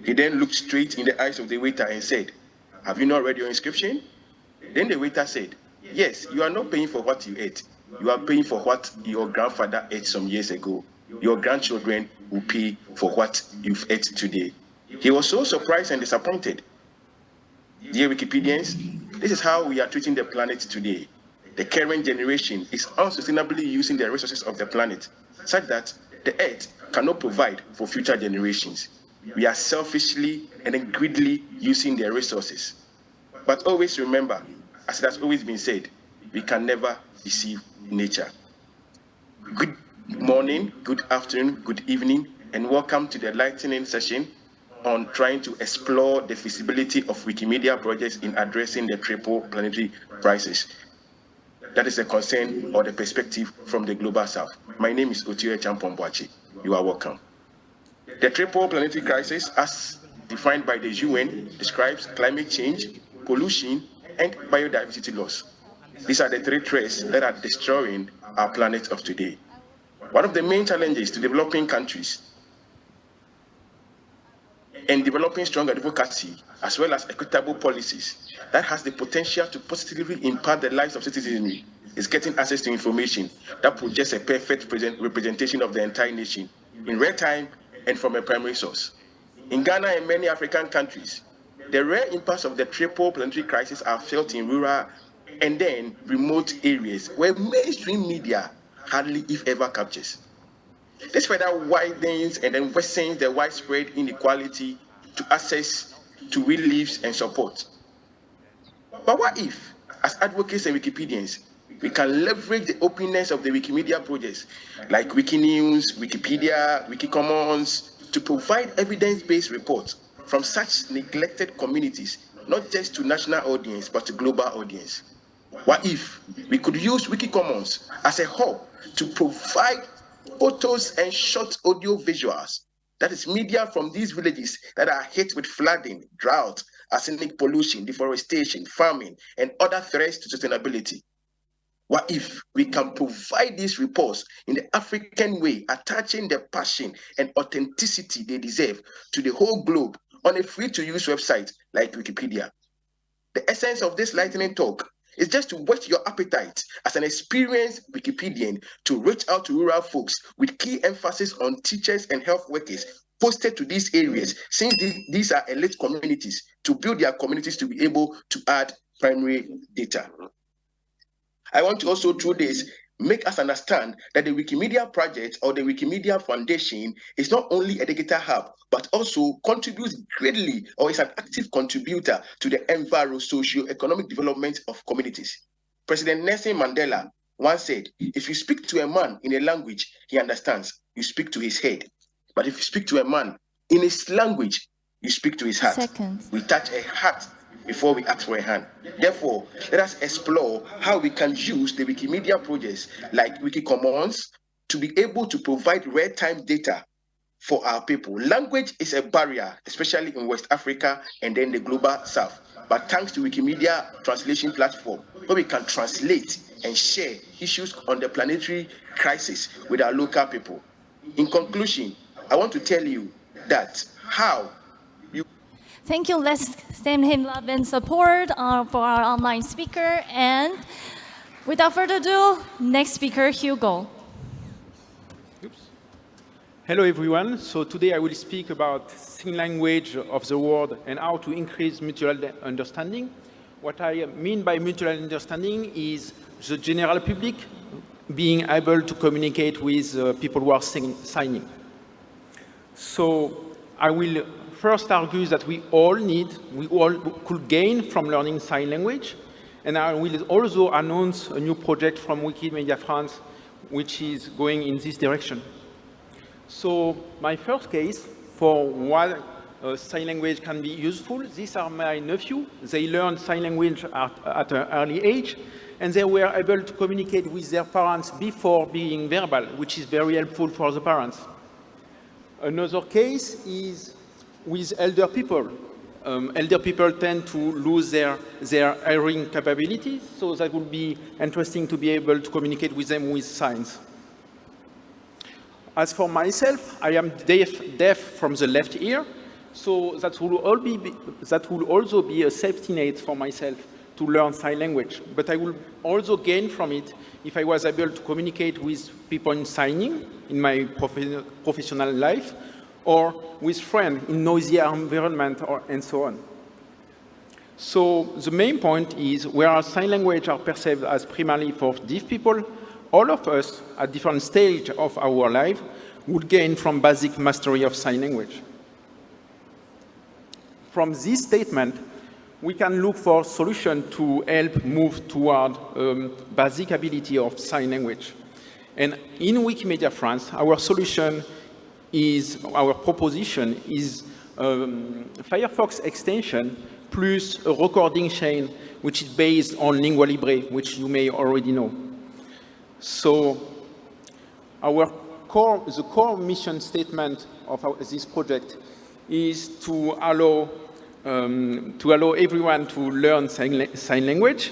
He then looked straight in the eyes of the waiter and said, "Have you not read your inscription?" Then the waiter said, "Yes, you are not paying for what you ate. You are paying for what your grandfather ate some years ago. Your grandchildren will pay for what you've ate today." He was so surprised and disappointed. Dear Wikipedians, this is how we are treating the planet today. The current generation is unsustainably using the resources of the planet, such that the earth cannot provide for future generations. We are selfishly and greedily using their resources. But always remember, as it has always been said, we can never deceive nature. Good morning, good afternoon, good evening, and welcome to the lightning session on trying to explore the feasibility of Wikimedia projects in addressing the triple planetary crisis. That is a concern or the perspective from the Global South. My name is Otio Champomboachi. You are welcome. The triple planetary crisis, as defined by the UN, describes climate change, pollution, and biodiversity loss. These are the three threats that are destroying our planet of today. One of the main challenges to developing countries and developing strong advocacy, as well as equitable policies that has the potential to positively impact the lives of citizenry, is getting access to information that projects a perfect representation of the entire nation in real time and from a primary source. In Ghana and many African countries, the rare impacts of the triple planetary crisis are felt in rural and then remote areas where mainstream media hardly, if ever, captures. This further widens and then worsens the widespread inequality to access to reliefs and support. But what if, as advocates and Wikipedians, we can leverage the openness of the Wikimedia projects like Wikinews, Wikipedia, Wikicommons to provide evidence-based reports from such neglected communities, not just to national audience, but to global audience? What if we could use Wikicommons as a hub to provide photos and short audio visuals, that is media from these villages that are hit with flooding, drought, arsenic pollution, deforestation, farming, and other threats to sustainability? What if we can provide these reports in the African way, attaching the passion and authenticity they deserve to the whole globe on a free-to-use website like Wikipedia? The essence of this lightning talk is just to whet your appetite as an experienced Wikipedian to reach out to rural folks with key emphasis on teachers and health workers posted to these areas, since these are elite communities, to build their communities to be able to add primary data. I want to also, through this, make us understand that the Wikimedia project or the Wikimedia Foundation is not only a digital hub, but also contributes greatly or is an active contributor to the socio-economic development of communities. President Nelson Mandela once said, if you speak to a man in a language he understands, you speak to his head. But if you speak to a man in his language, you speak to his heart. We touch a heart before we ask for a hand. Therefore, let us explore how we can use the Wikimedia projects like Wikicommons to be able to provide real-time data for our people. Language is a barrier, especially in West Africa and then the global south. But thanks to Wikimedia translation platform, where we can translate and share issues on the planetary crisis with our local people. In conclusion, I want to tell you that how Thank you. Let's send him love and support for our online speaker. And without further ado, next speaker, Hugo. Hello, everyone. So today I will speak about sign language of the world and how to increase mutual understanding. What I mean by mutual understanding is the general public being able to communicate with people who are signing. So I will first argue that we all could gain from learning sign language. And I will also announce a new project from Wikimedia France, which is going in this direction. So my first case for why sign language can be useful, these are my nephew. They learned sign language at an early age, and they were able to communicate with their parents before being verbal, which is very helpful for the parents. Another case is with elder people. Elder people tend to lose their hearing capabilities, so that would be interesting to be able to communicate with them with signs. As for myself, I am deaf from the left ear, so that will also be a safety net for myself to learn sign language. But I will also gain from it if I was able to communicate with people in signing in my professional life, or with friends in noisy environment, and so on. So the main point is, whereas sign language are perceived as primarily for deaf people, all of us at different stages of our life would gain from basic mastery of sign language. From this statement, we can look for solutions to help move toward basic ability of sign language. And in Wikimedia France, our proposition is Firefox extension plus a recording chain, which is based on Lingua Libre, which you may already know. So the core mission statement of this project is to allow everyone to learn sign language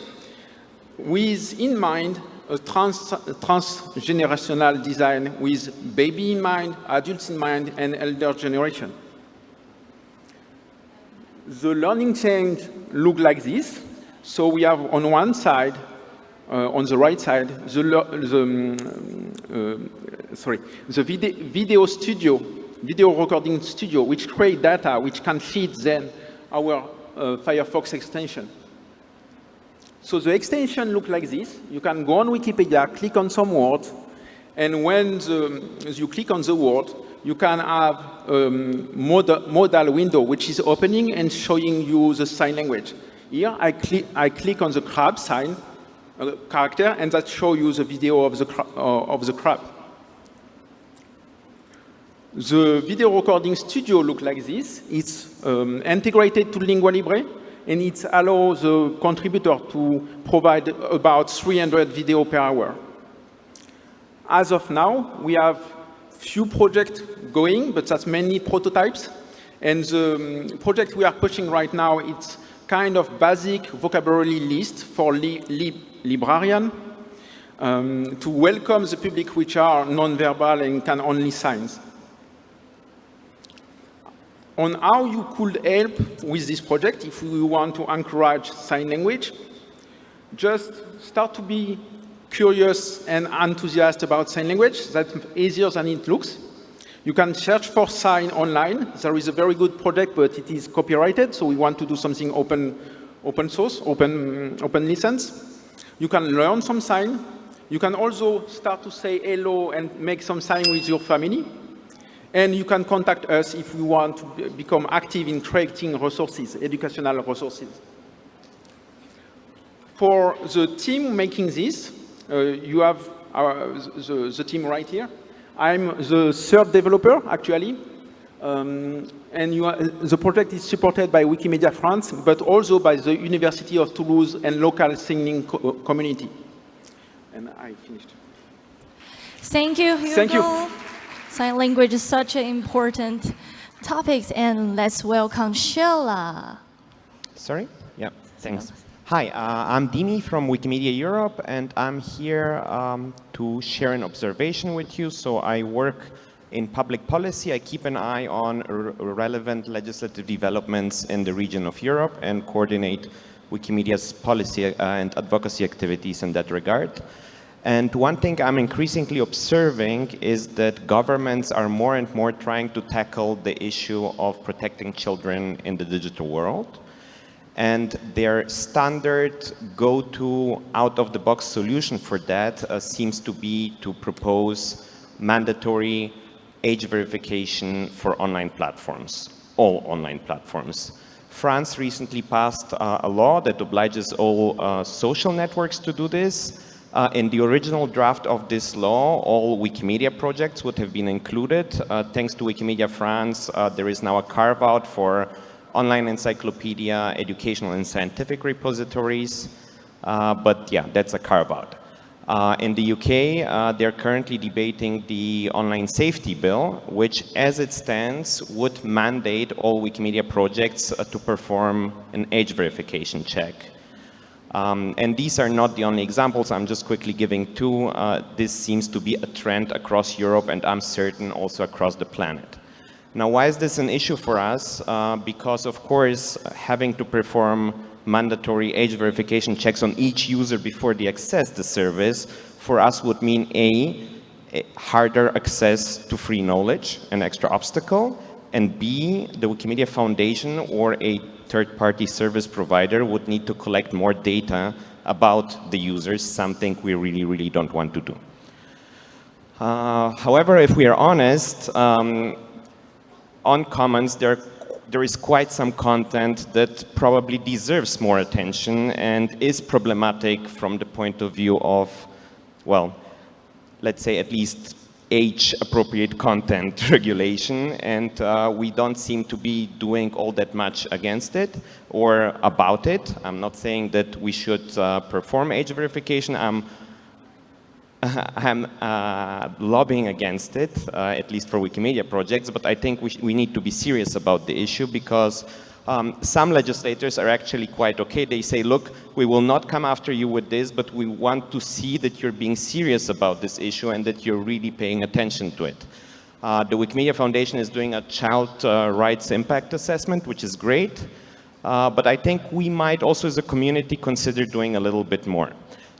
with in mind a transgenerational design with baby in mind, adults in mind, and elder generation. The learning chain look like this. So we have on one side, on the right side, the video recording studio, which create data which can feed then our Firefox extension. So the extension looks like this. You can go on Wikipedia, click on some word, and when you click on the word, you can have a modal window, which is opening and showing you the sign language. Here, I click on the crab sign character, and that shows you the video of the crab. The video recording studio looks like this. It's integrated to Lingua Libre, and it allows the contributor to provide about 300 video per hour. As of now, we have few projects going, but that's mainly prototypes. And the project we are pushing right now, it's kind of basic vocabulary list for librarian to welcome the public which are non-verbal and can only signs. On how you could help with this project, if we want to encourage sign language, just start to be curious and enthusiastic about sign language. That's easier than it looks. You can search for sign online. There is a very good project, but it is copyrighted, so we want to do something open open source, open license. You can learn some sign. You can also start to say hello and make some sign with your family. And you can contact us if you want to become active in creating resources, educational resources. For the team making this, you have the team right here. I'm the third developer, actually. And the project is supported by Wikimedia France, but also by the University of Toulouse and local singing community. And I finished. Thank you, Hugo. Thank you. Sign language is such an important topic, and let's welcome Sheila. Sorry? Yeah, thanks. Hi, I'm Dimi from Wikimedia Europe, and I'm here to share an observation with you. So I work in public policy. I keep an eye on relevant legislative developments in the region of Europe and coordinate Wikimedia's policy and advocacy activities in that regard. And one thing I'm increasingly observing is that governments are more and more trying to tackle the issue of protecting children in the digital world. And their standard go-to out-of-the-box solution for that seems to be to propose mandatory age verification for online platforms, all online platforms. France recently passed a law that obliges all social networks to do this. In the original draft of this law, all Wikimedia projects would have been included. Thanks to Wikimedia France, there is now a carve-out for online encyclopedia, educational and scientific repositories, but yeah, that's a carve-out. In the UK, they're currently debating the online safety bill, which as it stands would mandate all Wikimedia projects to perform an age verification check. And these are not the only examples, I'm just quickly giving two. This seems to be a trend across Europe and I'm certain also across the planet. Now, why is this an issue for us? Because, of course, having to perform mandatory age verification checks on each user before they access the service for us would mean A, harder access to free knowledge, an extra obstacle, and B, the Wikimedia Foundation or a third-party service provider would need to collect more data about the users, something we really, really don't want to do. However, if we are honest, on Commons, there is quite some content that probably deserves more attention and is problematic from the point of view of, well, let's say at least age-appropriate content regulation, and we don't seem to be doing all that much against it or about it. I'm not saying that we should perform age verification. I'm lobbying against it, at least for Wikimedia projects, but I think we need to be serious about the issue because some legislators are actually quite okay. They say, look, we will not come after you with this, but we want to see that you're being serious about this issue and that you're really paying attention to it. The Wikimedia Foundation is doing a child rights impact assessment, which is great, but I think we might also as a community consider doing a little bit more.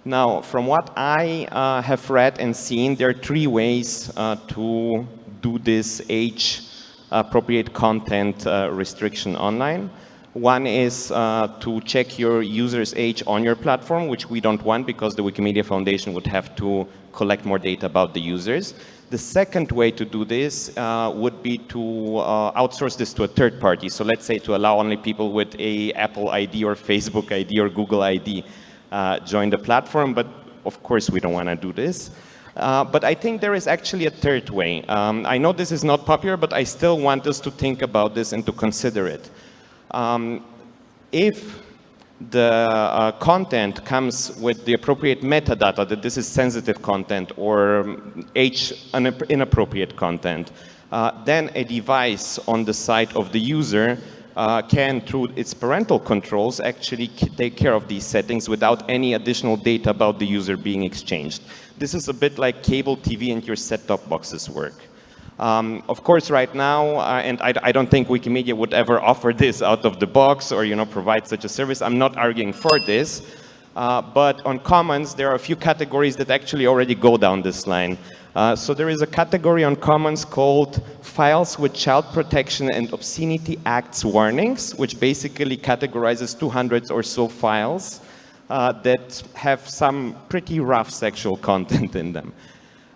Now, from what I have read and seen, there are three ways to do this age-appropriate content restriction online. One is to check your user's age on your platform, which we don't want because the Wikimedia Foundation would have to collect more data about the users. The second way to do this would be to outsource this to a third party. So let's say to allow only people with a Apple ID or Facebook ID or Google ID join the platform, but of course we don't want to do this. But I think there is actually a third way. I know this is not popular, but I still want us to think about this and to consider it. If the content comes with the appropriate metadata, that this is sensitive content or age inappropriate content, then a device on the side of the user can, through its parental controls, actually take care of these settings without any additional data about the user being exchanged. This is a bit like cable TV and your set-top boxes work. Of course, right now, and I don't think Wikimedia would ever offer this out of the box or provide such a service. I'm not arguing for this, But on commons, there are a few categories that actually already go down this line. So there is a category on commons called files with child protection and obscenity acts warnings, which basically categorizes 200 or so files that have some pretty rough sexual content in them.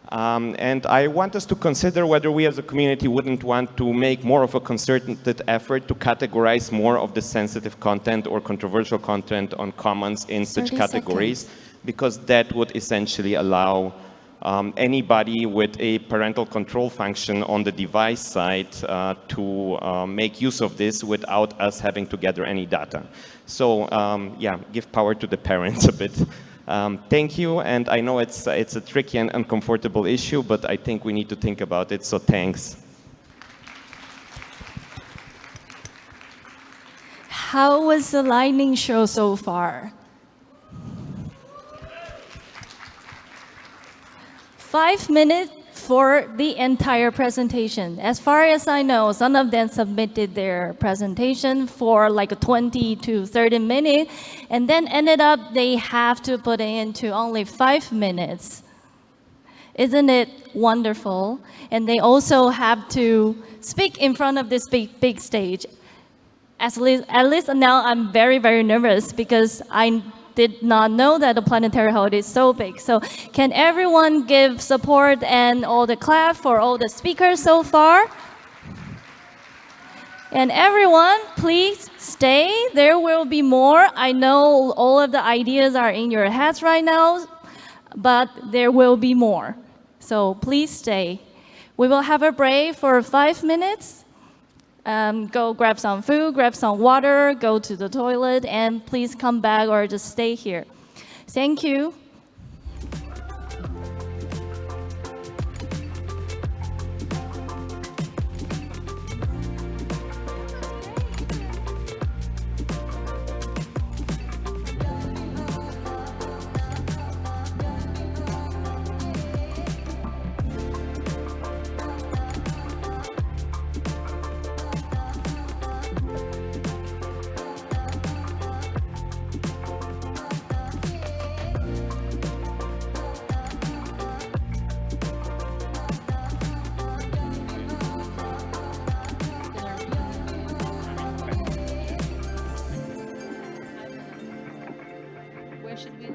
And I want us to consider whether we as a community wouldn't want to make more of a concerted effort to categorize more of the sensitive content or controversial content on commons in such categories, because that would essentially allow anybody with a parental control function on the device side to make use of this without us having to gather any data. So yeah, give power to the parents a bit. Thank you, and I know it's a tricky and uncomfortable issue, but I think we need to think about it, so thanks. How was the lightning show so far? 5 minutes for the entire presentation. As far as I know, some of them submitted their presentation for like 20 to 30 minutes, and then ended up they have to put it into only 5 minutes. Isn't it wonderful? And they also have to speak in front of this big stage. At least now I'm very, very nervous because I did not know that the planetary hall is so big. So can everyone give support and all the clap for all the speakers so far? And everyone, please stay. There will be more. I know all of the ideas are in your heads right now, but there will be more. So please stay. We will have a break for 5 minutes. Go grab some food, grab some water, go to the toilet, and please come back or just stay here. Thank you. Where should we?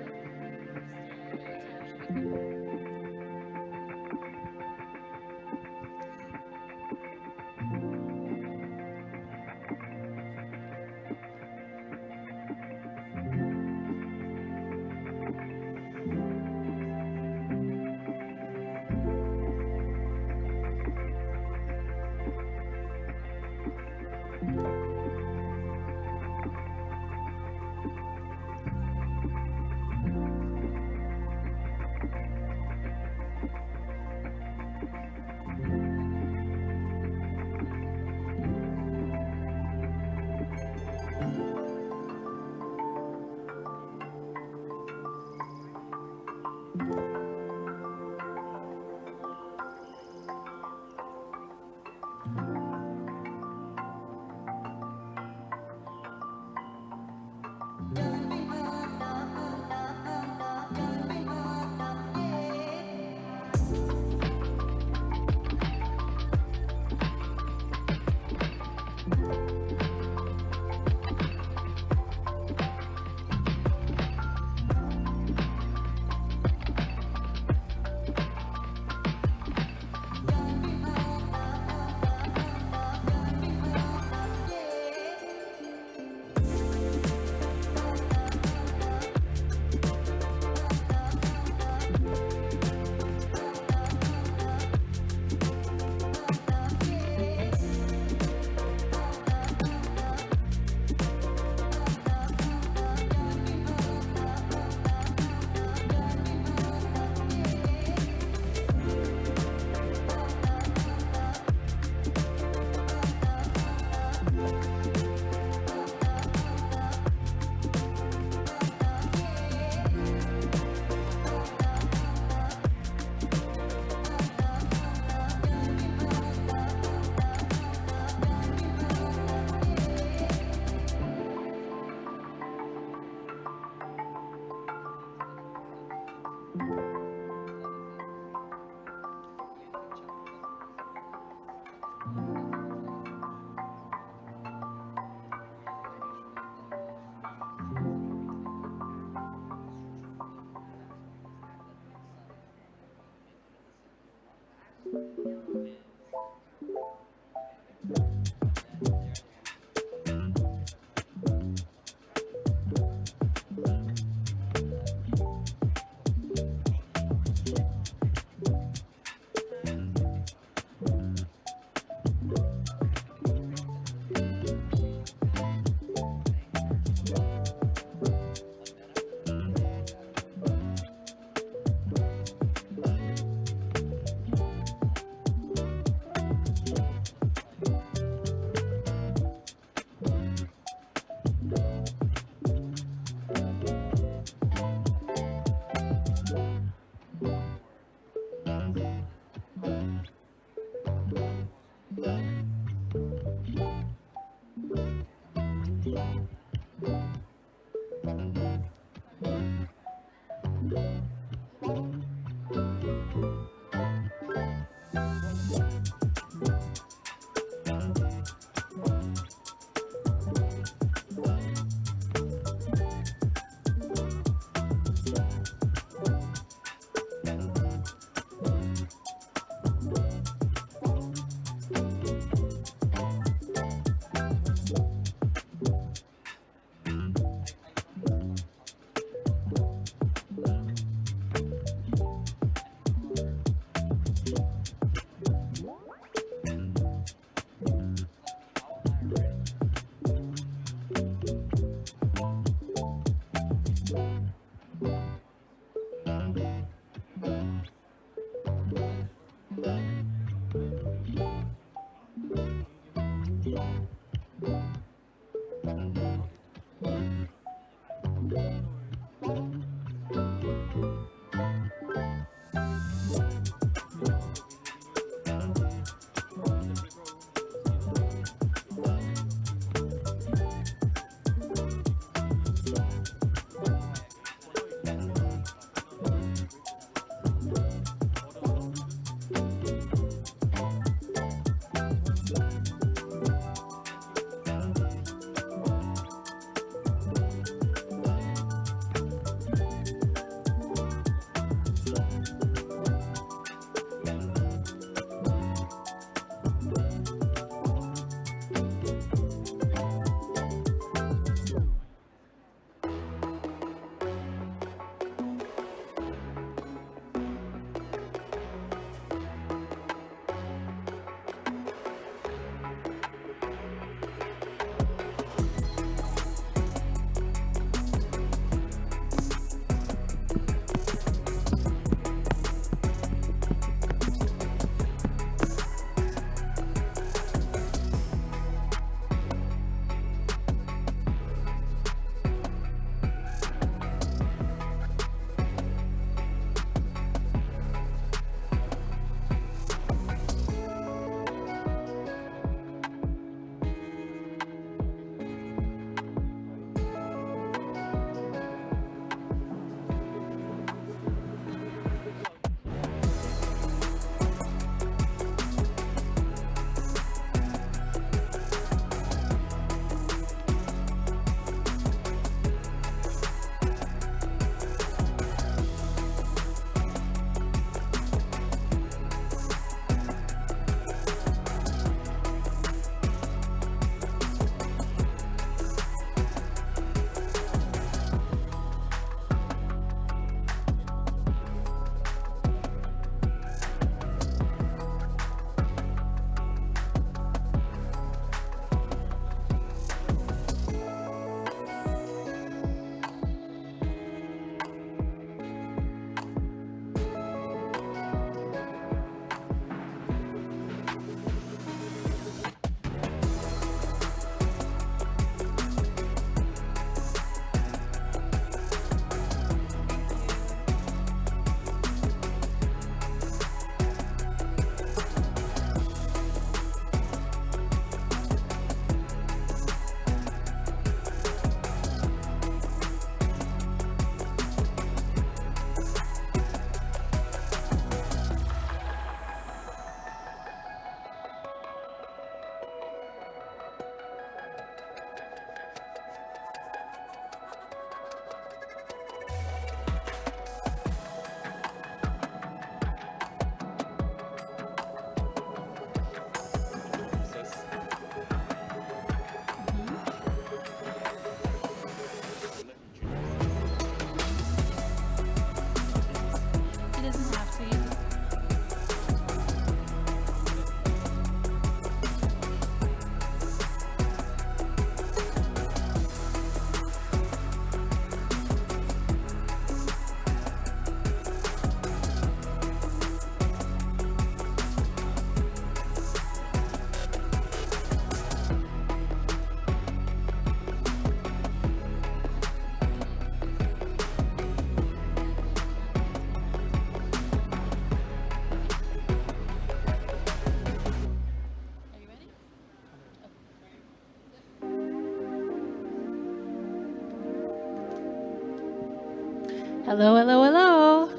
Hello, hello, hello.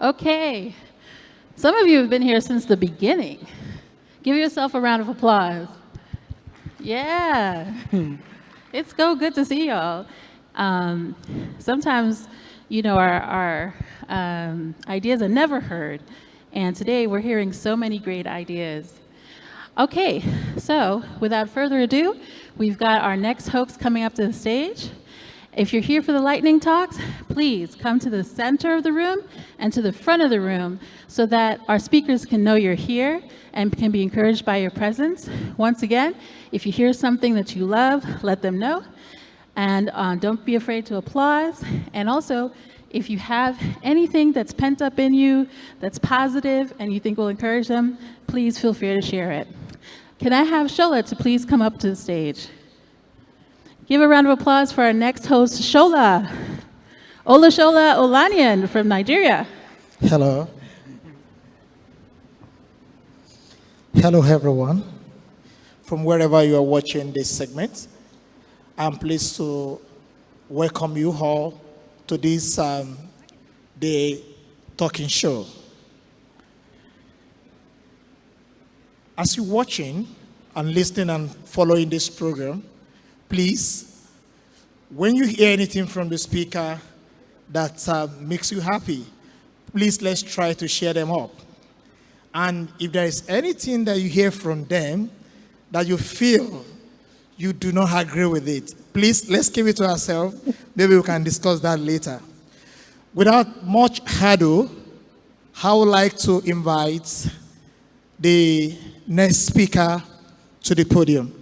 Okay. Some of you have been here since the beginning. Give yourself a round of applause. Yeah. It's so good to see y'all. Sometimes, you know, our ideas are never heard. And today we're hearing so many great ideas. Okay, so without further ado, we've got our next host coming up to the stage. If you're here for the lightning talks, please come to the center of the room and to the front of the room so that our speakers can know you're here and can be encouraged by your presence. Once again, if you hear something that you love, let them know. And don't be afraid to applaud. And also, if you have anything that's pent up in you, that's positive, and you think will encourage them, please feel free to share it. Can I have Shola to please come up to the stage? Give a round of applause for our next host, Shola. Olashola Olaniyan from Nigeria. Hello. Hello, everyone. From wherever you are watching this segment, I'm pleased to welcome you all to this the talking show. As you're watching and listening and following this program, please, when you hear anything from the speaker that makes you happy, please let's try to share them up. And if there is anything that you hear from them that you feel you do not agree with it, please let's keep it to ourselves. Maybe we can discuss that later. Without much ado, I would like to invite the next speaker to the podium.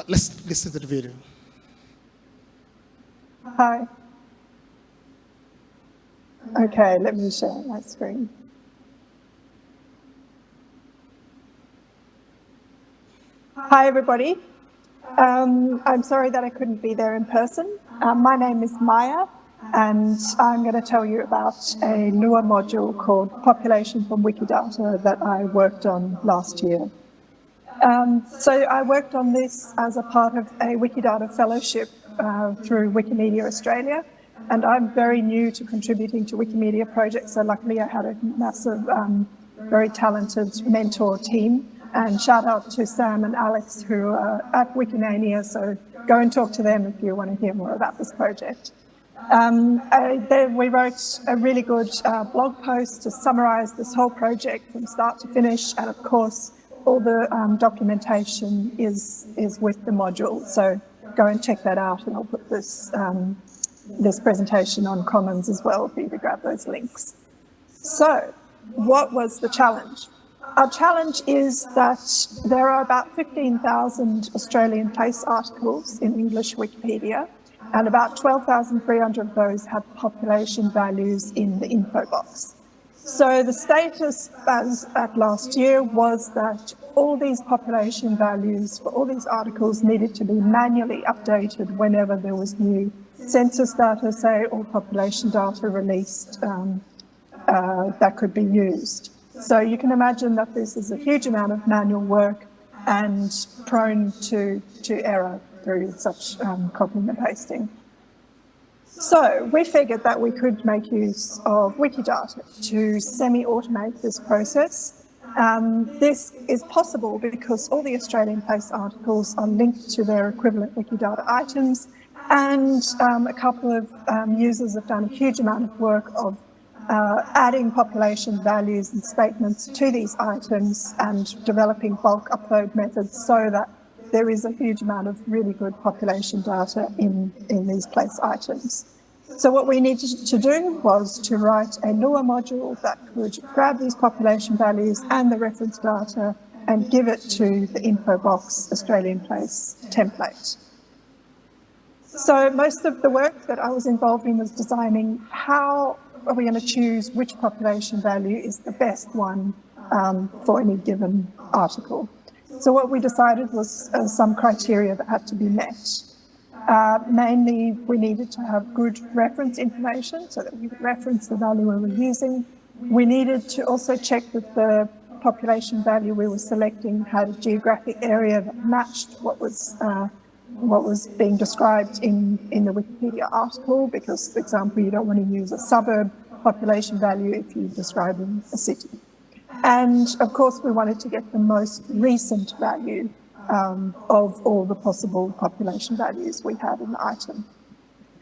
Let's listen to the video. Hi. Okay, let me share my screen. Hi, everybody. I'm sorry that I couldn't be there in person. My name is Maya, and I'm going to tell you about a Lua module called Population from Wikidata that I worked on last year. So I worked on this as a part of a Wikidata fellowship through Wikimedia Australia, and I'm very new to contributing to Wikimedia projects, so luckily I had a massive, very talented mentor team. And shout out to Sam and Alex who are at Wikimania, so go and talk to them if you want to hear more about this project. We wrote a really good blog post to summarize this whole project from start to finish, and of course, all the documentation is with the module, so go and check that out, and I'll put this, this presentation on Commons as well for you to grab those links. So, what was the challenge? Our challenge is that there are about 15,000 Australian place articles in English Wikipedia, and about 12,300 of those have population values in the info box. So the status as at last year was that all these population values for all these articles needed to be manually updated whenever there was new census data, say, or population data released that could be used. So you can imagine that this is a huge amount of manual work and prone to error through such copying and pasting. So we figured that we could make use of Wikidata to semi-automate this process. This is possible because all the Australian place articles are linked to their equivalent Wikidata items, and a couple of users have done a huge amount of work of adding population values and statements to these items and developing bulk upload methods so that there is a huge amount of really good population data in these place items. So what we needed to do was to write a Lua module that could grab these population values and the reference data and give it to the info box Australian place template. So most of the work that I was involved in was designing how are we going to choose which population value is the best one for any given article. So what we decided was some criteria that had to be met. Mainly, we needed to have good reference information so that we could reference the value we were using. We needed to also check that the population value we were selecting had a geographic area that matched what was what was being described in the Wikipedia article, because, for example, you don't want to use a suburb population value if you're describing a city. And of course, we wanted to get the most recent value of all the possible population values we had in the item.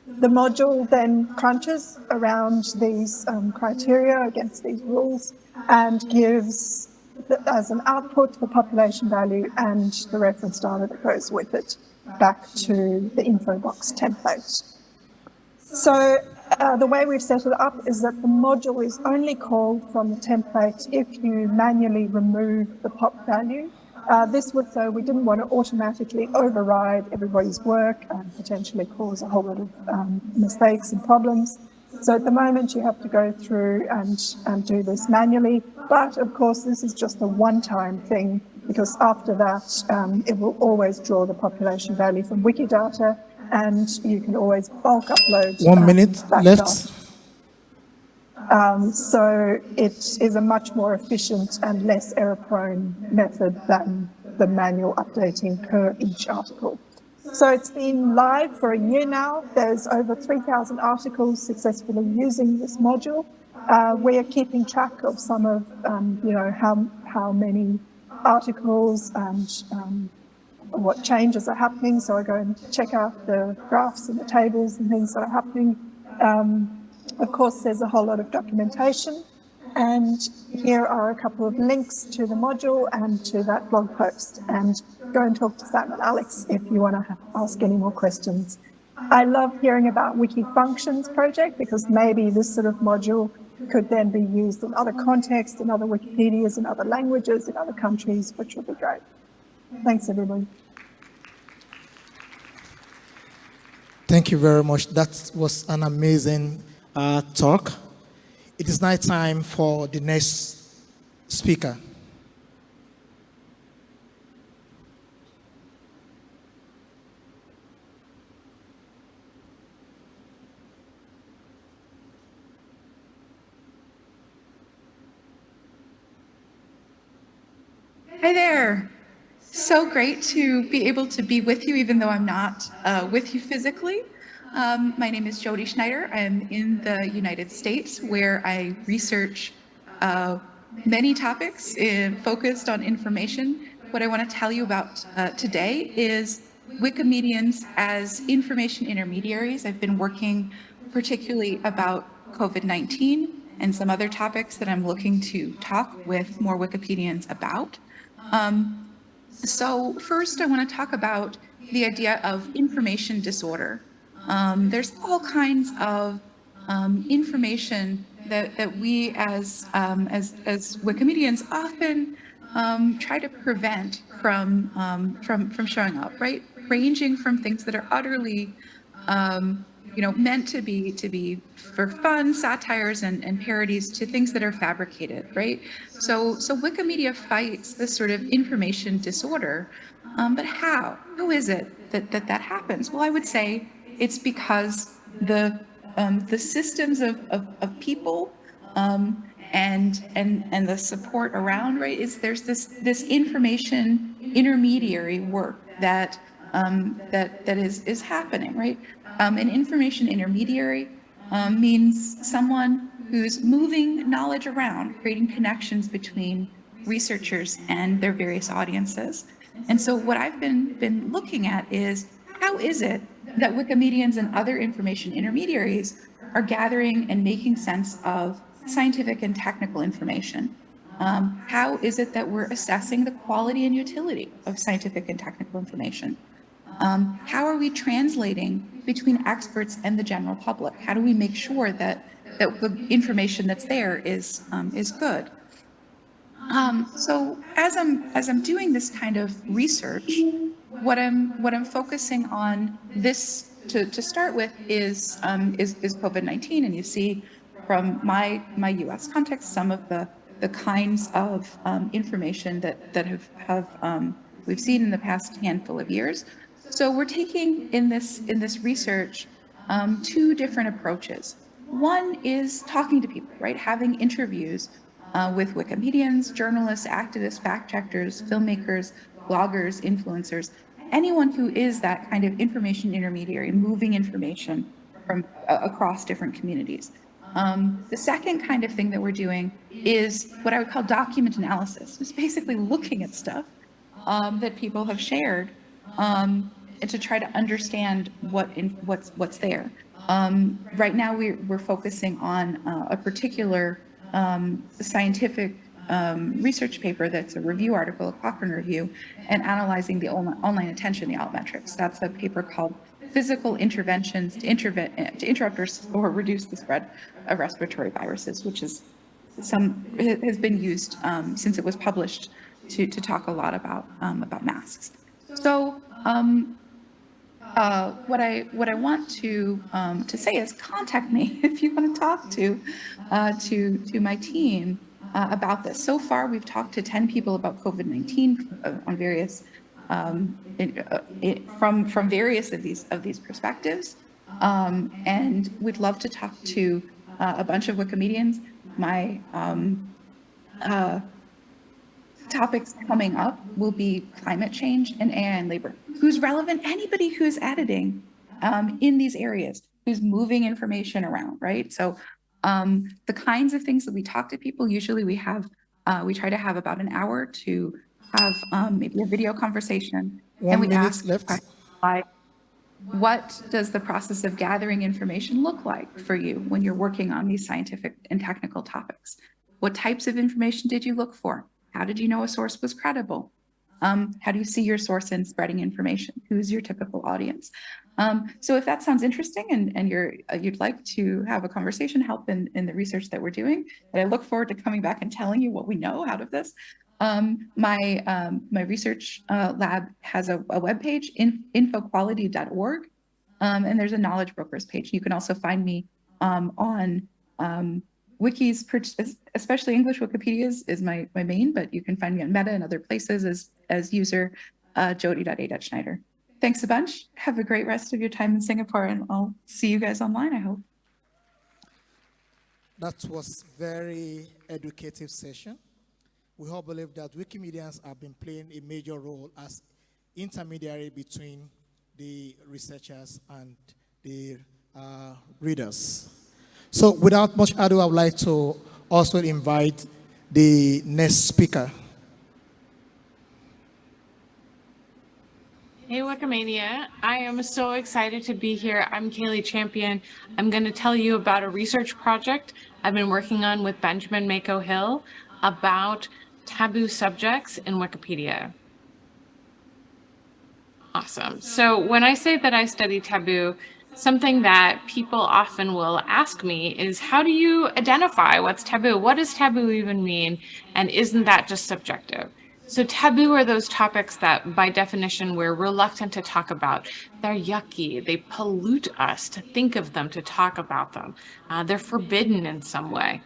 The module then crunches around these criteria against these rules and gives as an output the population value and the reference data that goes with it back to the info box template. So the way we've set it up is that the module is only called from the template if you manually remove the pop value. This would, though, we didn't want to automatically override everybody's work and potentially cause a whole lot of mistakes and problems. So at the moment, you have to go through and do this manually. But of course, this is just a one-time thing, because after that, it will always draw the population value from Wikidata, and you can always bulk upload. 1 minute left. So it is a much more efficient and less error-prone method than the manual updating per each article. So it's been live for a year now. There's over 3,000 articles successfully using this module. We are keeping track of some of, how many articles and what changes are happening. So I go and check out the graphs and the tables and things that are happening. Of course, there's a whole lot of documentation, and here are a couple of links to the module and to that blog post. And go and talk to Sam and Alex if you want to ask any more questions. I love hearing about Wiki Functions project, because maybe this sort of module could then be used in other contexts, in other Wikipedias, in other languages, in other countries, which would be great. Thanks, everybody. Thank you very much. That was an amazing talk. It is now time for the next speaker. Hi there. So great to be able to be with you, even though I'm not with you physically. My name is Jody Schneider. I'm in the United States, where I research many topics focused on information. What I want to tell you about today is Wikimedians as information intermediaries. I've been working particularly about COVID-19 and some other topics that I'm looking to talk with more Wikipedians about. So first, I want to talk about the idea of information disorder. There's all kinds of information that we as Wikimedians often try to prevent from showing up, right? Ranging from things that are utterly meant to be for fun, satires and parodies, to things that are fabricated, right? So Wikimedia fights this sort of information disorder, but how? How is it that happens? Well, I would say it's because the systems of people and the support around, right? There's this information intermediary work that is happening, right? An information intermediary means someone who's moving knowledge around, creating connections between researchers and their various audiences. And so what I've been looking at is, how is it that Wikimedians and other information intermediaries are gathering and making sense of scientific and technical information? How is it that we're assessing the quality and utility of scientific and technical information? How are we translating between experts and the general public? How do we make sure that the information that's there is good? So as I'm doing this kind of research, what I'm focusing on this to start with is COVID-19, and you see from my U.S. context some of the kinds of information that have we've seen in the past handful of years. So we're taking in this research two different approaches. One is talking to people, right? Having interviews with Wikimedians, journalists, activists, fact checkers, filmmakers, bloggers, influencers, anyone who is that kind of information intermediary, moving information from across different communities. The second kind of thing that we're doing is what I would call document analysis. It's basically looking at stuff that people have shared and to try to understand what's there. Right now, we're focusing on a particular scientific research paper that's a review article, a Cochrane review, and analyzing the online attention, the altmetrics. That's a paper called Physical Interventions to Interrupt or Reduce the Spread of Respiratory Viruses, which is has been used since it was published to talk a lot about masks. So what I want to say is contact me if you want to talk to my team about this. So far, we've talked to 10 people about COVID-19 on various from various of these perspectives, and we'd love to talk to a bunch of Wikimedians. My topics coming up will be climate change and AI and labor. Who's relevant? Anybody who's editing in these areas, who's moving information around, right? So the kinds of things that we talk to people, usually we try to have about an hour to have maybe a video conversation. 1 and we minute ask left. Like, what does the process of gathering information look like for you when you're working on these scientific and technical topics? What types of information did you look for? How did you know a source was credible? How do you see your source in spreading information? Who's your typical audience? So if that sounds interesting and you'd like to have a conversation, help in the research that we're doing, and I look forward to coming back and telling you what we know out of this. My research lab has a webpage, infoquality.org, and there's a knowledge brokers page. You can also find me on wikis, especially English Wikipedia is my main, but you can find me on Meta and other places as user jody.a.schneider. Thanks a bunch. Have a great rest of your time in Singapore, and I'll see you guys online, I hope. That was very educative session. We all believe that Wikimedians have been playing a major role as intermediary between the researchers and the readers. So without much ado, I would like to also invite the next speaker. Hey Wikimania, I am so excited to be here. I'm Kaylee Champion. I'm going to tell you about a research project I've been working on with Benjamin Mako Hill about taboo subjects in Wikipedia. Awesome. So when I say that I study taboo, something that people often will ask me is, how do you identify what's taboo? What does taboo even mean? And isn't that just subjective? So taboo are those topics that by definition we're reluctant to talk about. They're yucky. They pollute us to think of them, to talk about them. They're forbidden in some way.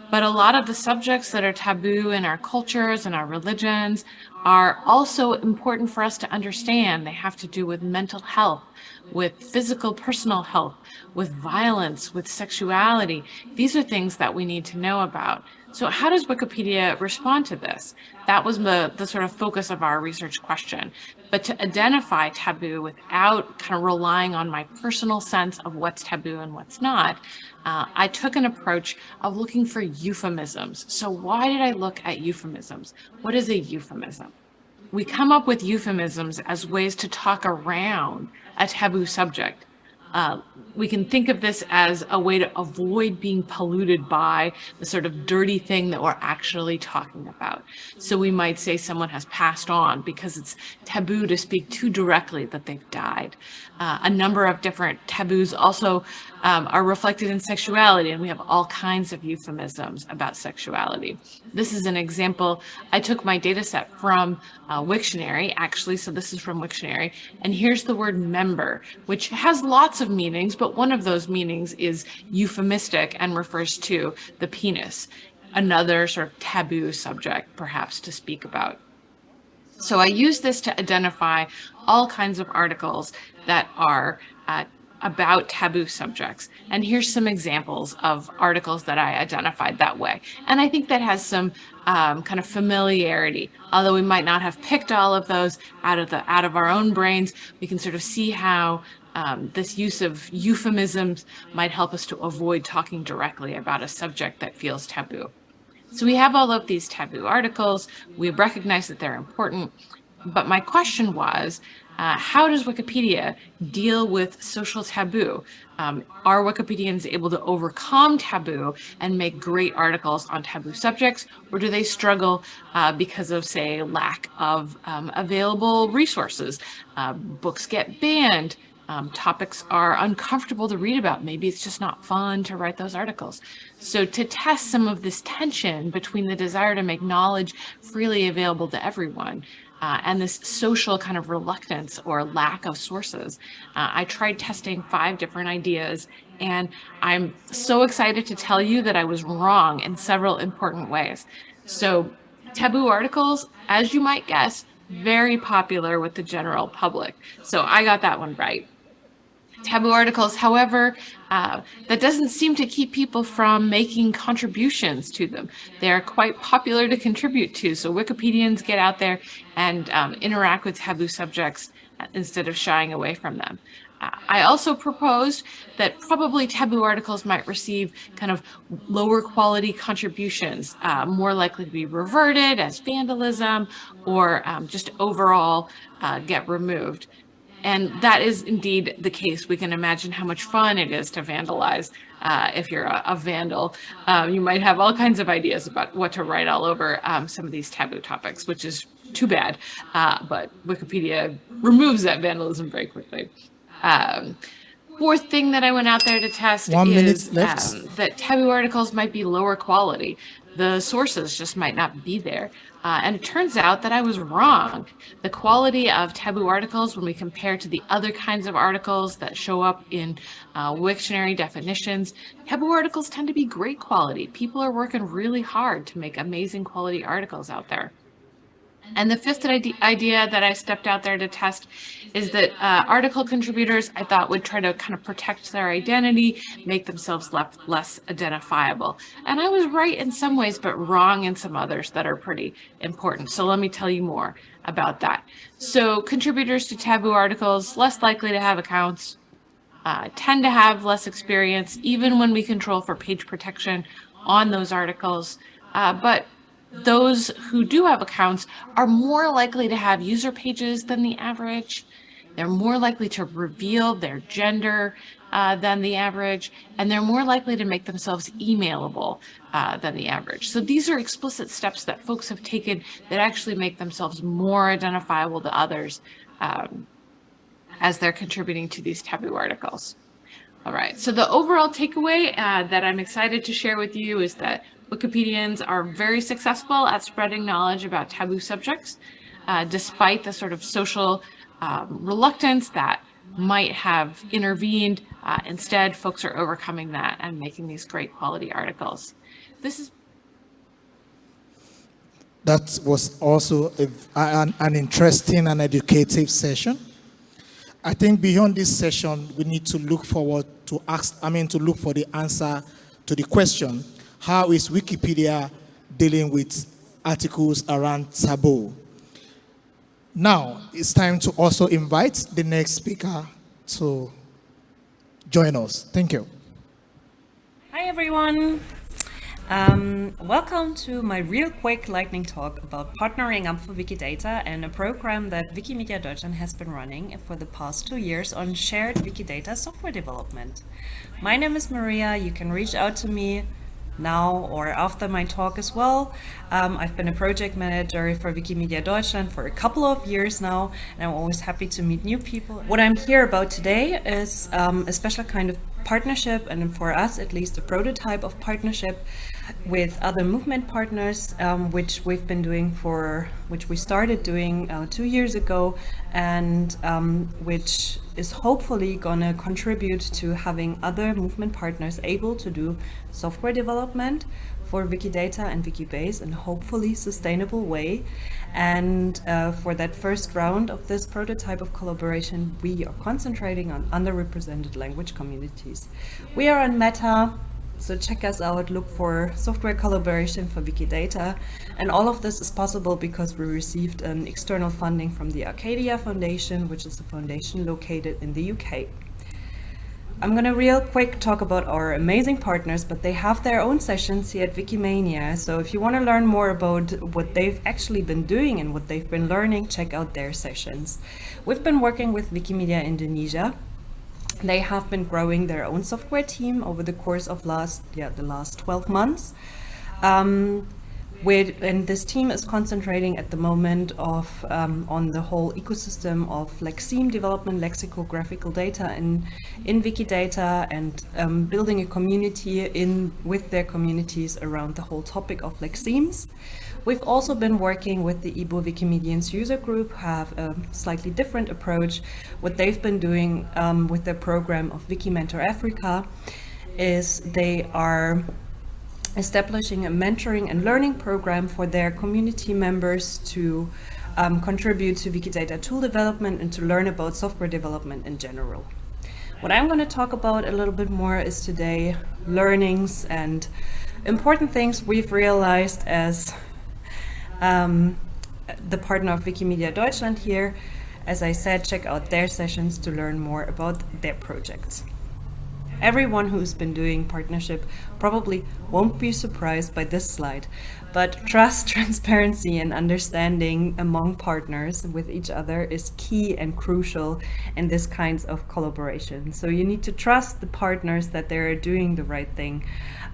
But a lot of the subjects that are taboo in our cultures and our religions are also important for us to understand. They have to do with mental health, with physical, personal health, with violence, with sexuality. These are things that we need to know about. So how does Wikipedia respond to this? That was the sort of focus of our research question. But to identify taboo without kind of relying on my personal sense of what's taboo and what's not, I took an approach of looking for euphemisms. So why did I look at euphemisms? What is a euphemism? We come up with euphemisms as ways to talk around a taboo subject. We can think of this as a way to avoid being polluted by the sort of dirty thing that we're actually talking about. So we might say someone has passed on because it's taboo to speak too directly that they've died. A number of different taboos also are reflected in sexuality, and we have all kinds of euphemisms about sexuality. This is an example. I took my data set from Wiktionary, actually, so this is from Wiktionary, and here's the word member, which has lots of meanings, but one of those meanings is euphemistic and refers to the penis, another sort of taboo subject, perhaps, to speak about. So I use this to identify all kinds of articles that are about taboo subjects. And here's some examples of articles that I identified that way. And I think that has some kind of familiarity. Although we might not have picked all of those out of our own brains, we can sort of see how this use of euphemisms might help us to avoid talking directly about a subject that feels taboo. So we have all of these taboo articles. We recognize that they're important. But my question was, how does Wikipedia deal with social taboo? Are Wikipedians able to overcome taboo and make great articles on taboo subjects, or do they struggle because of, say, lack of available resources? Books get banned. Topics are uncomfortable to read about. Maybe it's just not fun to write those articles. So to test some of this tension between the desire to make knowledge freely available to everyone and this social kind of reluctance or lack of sources, I tried testing 5 different ideas, and I'm so excited to tell you that I was wrong in several important ways. So taboo articles, as you might guess, very popular with the general public. So I got that one right. Taboo articles, however, that doesn't seem to keep people from making contributions to them. They're quite popular to contribute to, so Wikipedians get out there and interact with taboo subjects instead of shying away from them. I also proposed that probably taboo articles might receive kind of lower quality contributions, more likely to be reverted as vandalism or just overall get removed. And that is indeed the case. We can imagine how much fun it is to vandalize. If you're a vandal, you might have all kinds of ideas about what to write all over some of these taboo topics, which is too bad. But Wikipedia removes that vandalism very quickly. Fourth thing that I went out there to test is that taboo articles might be lower quality. The sources just might not be there. And it turns out that I was wrong. The quality of taboo articles, when we compare to the other kinds of articles that show up in Wiktionary definitions, taboo articles tend to be great quality. People are working really hard to make amazing quality articles out there. And the fifth idea that I stepped out there to test is that article contributors, I thought, would try to kind of protect their identity, make themselves less identifiable. And I was right in some ways, but wrong in some others that are pretty important. So let me tell you more about that. So contributors to taboo articles, less likely to have accounts, tend to have less experience, even when we control for page protection on those articles. But those who do have accounts are more likely to have user pages than the average. They're more likely to reveal their gender than the average, and they're more likely to make themselves emailable than the average. So these are explicit steps that folks have taken that actually make themselves more identifiable to others as they're contributing to these taboo articles. All right, so the overall takeaway that I'm excited to share with you is that Wikipedians are very successful at spreading knowledge about taboo subjects, despite the sort of social reluctance that might have intervened. Instead, folks are overcoming that and making these great quality articles. That was also an interesting and educative session. I think beyond this session, we need to look forward to look for the answer to the question, how is Wikipedia dealing with articles around taboo? Now, it's time to also invite the next speaker to join us. Thank you. Hi, everyone. Welcome to my real quick lightning talk about partnering up for Wikidata and a program that Wikimedia Deutschland has been running for the past 2 years on shared Wikidata software development. My name is Maria. You can reach out to me now or after my talk as well. I've been a project manager for Wikimedia Deutschland for a couple of years now, and I'm always happy to meet new people. What I'm here about today is a special kind of partnership, and for us at least a prototype of partnership with other movement partners, which we started doing 2 years ago, and which is hopefully going to contribute to having other movement partners able to do software development for Wikidata and Wikibase in a hopefully sustainable way. And for that first round of this prototype of collaboration, we are concentrating on underrepresented language communities. We are on Meta, so check us out, look for software collaboration for Wikidata. And all of this is possible because we received an external funding from the Arcadia Foundation, which is a foundation located in the UK. I'm going to real quick talk about our amazing partners, but they have their own sessions here at Wikimania. So if you want to learn more about what they've actually been doing and what they've been learning, check out their sessions. We've been working with Wikimedia Indonesia. They have been growing their own software team over the course of the last 12 months. And this team is concentrating at the moment on the whole ecosystem of lexeme development, lexicographical data in Wikidata, and building a community with their communities around the whole topic of lexemes. We've also been working with the Igbo Wikimedians user group, who have a slightly different approach. What they've been doing with their program of Wiki Mentor Africa is they are establishing a mentoring and learning program for their community members to contribute to Wikidata tool development and to learn about software development in general. What I'm going to talk about a little bit more is today learnings and important things we've realized as the partner of Wikimedia Deutschland here. As I said, check out their sessions to learn more about their projects. Everyone who's been doing partnership probably won't be surprised by this slide, but trust, transparency, and understanding among partners with each other is key and crucial in this kinds of collaboration. So you need to trust the partners that they're doing the right thing,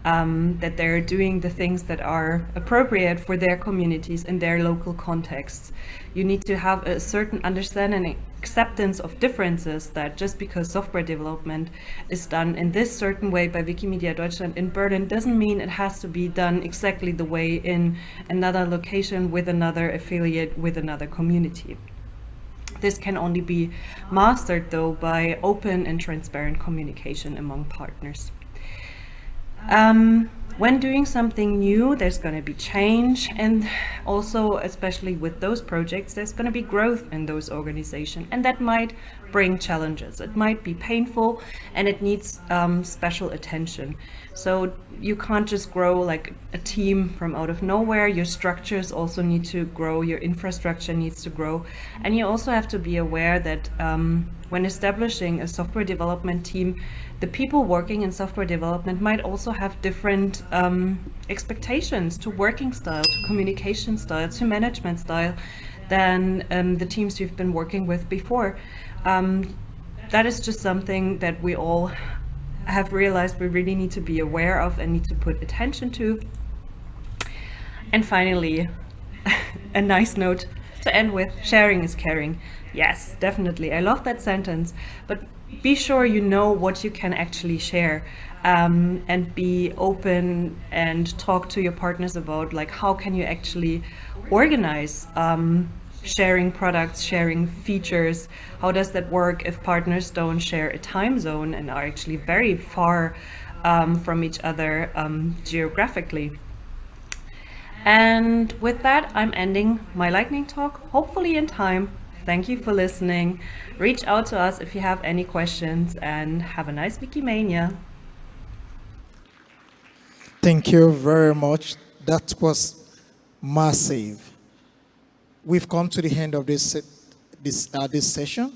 that they're doing the things that are appropriate for their communities in their local contexts. You need to have a certain understanding and acceptance of differences, that just because software development is done in this certain way by Wikimedia Deutschland in Berlin doesn't mean it has to be done exactly the way in another location with another affiliate with another community. This can only be mastered though by open and transparent communication among partners. When doing something new, there's going to be change, and also, especially with those projects, there's going to be growth in those organizations, and that might bring challenges. It might be painful, and it needs special attention. So you can't just grow like a team from out of nowhere. Your structures also need to grow, your infrastructure needs to grow, and you also have to be aware that when establishing a software development team, the people working in software development might also have different expectations to working style, to communication style, to management style than the teams you've been working with before. That is just something that we all have realized we really need to be aware of and need to put attention to. And finally, a nice note to end with: sharing is caring. Yes, definitely. I love that sentence, but be sure you know what you can actually share, and be open and talk to your partners about like how can you actually organize sharing products, sharing features. How does that work if partners don't share a time zone and are actually very far from each other geographically? And with that, I'm ending my lightning talk, hopefully in time. Thank you for listening. Reach out to us if you have any questions, and have a nice Wikimania. Thank you very much. That was massive. We've come to the end of this session.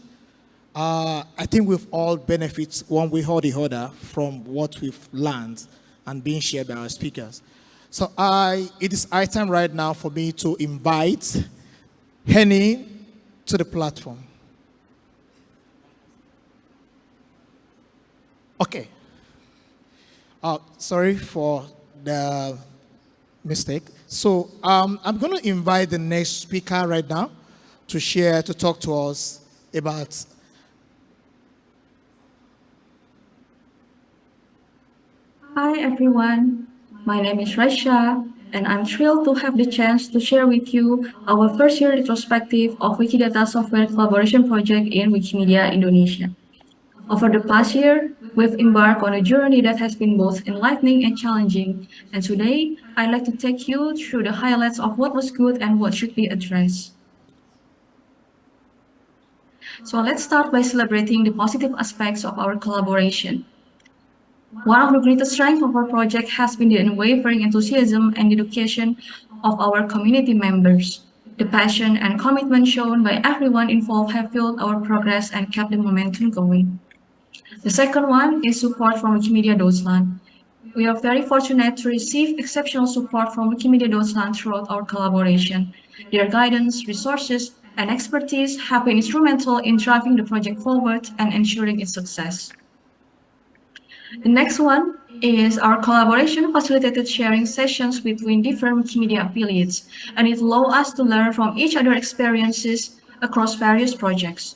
I think we've all benefited one way or the other from what we've learned and being shared by our speakers. So it is high time right now for me to invite Henny to the platform. Okay. Sorry for the mistake. So I'm going to invite the next speaker right now to talk to us about Hi everyone, my name is Raisha, and I'm thrilled to have the chance to share with you our first year retrospective of Wikidata software collaboration project in Wikimedia Indonesia. Over the past year, We've embarked on a journey that has been both enlightening and challenging, and today I'd like to take you through the highlights of what was good and what should be addressed. So let's start by celebrating the positive aspects of our collaboration. One of the greatest strengths of our project has been the unwavering enthusiasm and dedication of our community members. The passion and commitment shown by everyone involved have fueled our progress and kept the momentum going. The second one is support from Wikimedia Deutschland. We are very fortunate to receive exceptional support from Wikimedia Deutschland throughout our collaboration. Their guidance, resources, and expertise have been instrumental in driving the project forward and ensuring its success. The next one is our collaboration facilitated sharing sessions between different Wikimedia affiliates, and it allowed us to learn from each other's experiences across various projects.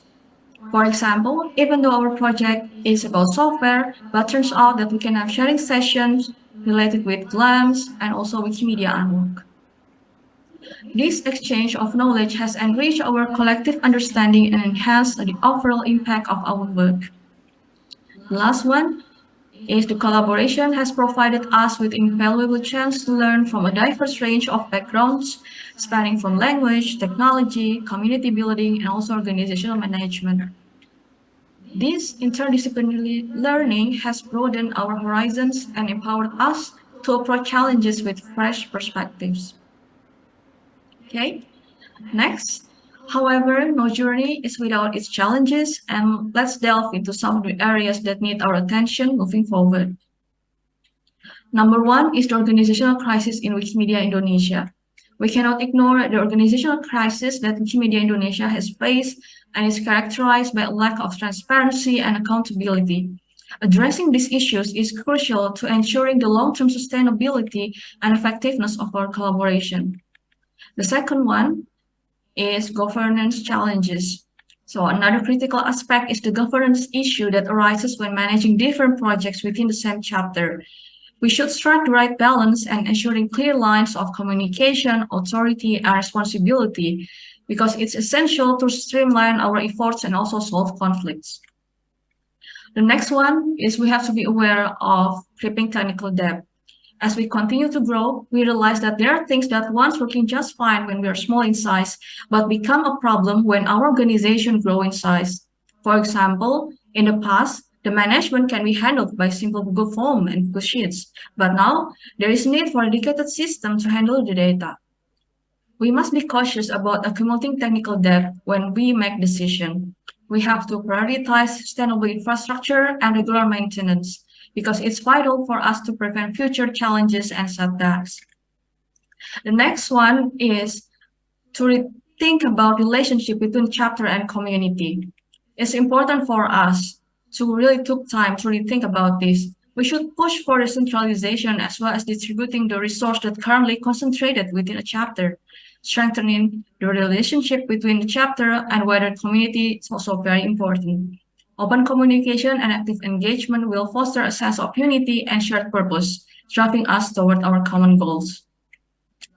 For example, even though our project is about software, but turns out that we can have sharing sessions related with GLAMS and also Wikimedia Unlock. This exchange of knowledge has enriched our collective understanding and enhanced the overall impact of our work. The last one is the collaboration has provided us with invaluable chance to learn from a diverse range of backgrounds, spanning from language, technology, community building, and also organizational management. This interdisciplinary learning has broadened our horizons and empowered us to approach challenges with fresh perspectives. Okay, next. However, no journey is without its challenges, and let's delve into some of the areas that need our attention moving forward. Number one is the organizational crisis in Wikimedia Indonesia. We cannot ignore the organizational crisis that Wikimedia Indonesia has faced and is characterized by a lack of transparency and accountability. Addressing these issues is crucial to ensuring the long-term sustainability and effectiveness of our collaboration. The second one is governance challenges. So another critical aspect is the governance issue that arises when managing different projects within the same chapter. We should strike the right balance and ensuring clear lines of communication, authority, and responsibility, because it's essential to streamline our efforts and also solve conflicts. The next one is we have to be aware of creeping technical debt. As we continue to grow, we realize that there are things that once working just fine when we are small in size, but become a problem when our organization grows in size. For example, in the past, the management can be handled by simple Google Form and Google Sheets, but now there is need for a dedicated system to handle the data. We must be cautious about accumulating technical debt when we make decisions. We have to prioritize sustainable infrastructure and regular maintenance, because it's vital for us to prevent future challenges and setbacks. The next one is to think about relationship between chapter and community. It's important for us to really take time to really think about this. We should push for decentralization as well as distributing the resource that currently concentrated within a chapter. Strengthening the relationship between the chapter and wider community is also very important. Open communication and active engagement will foster a sense of unity and shared purpose, driving us toward our common goals.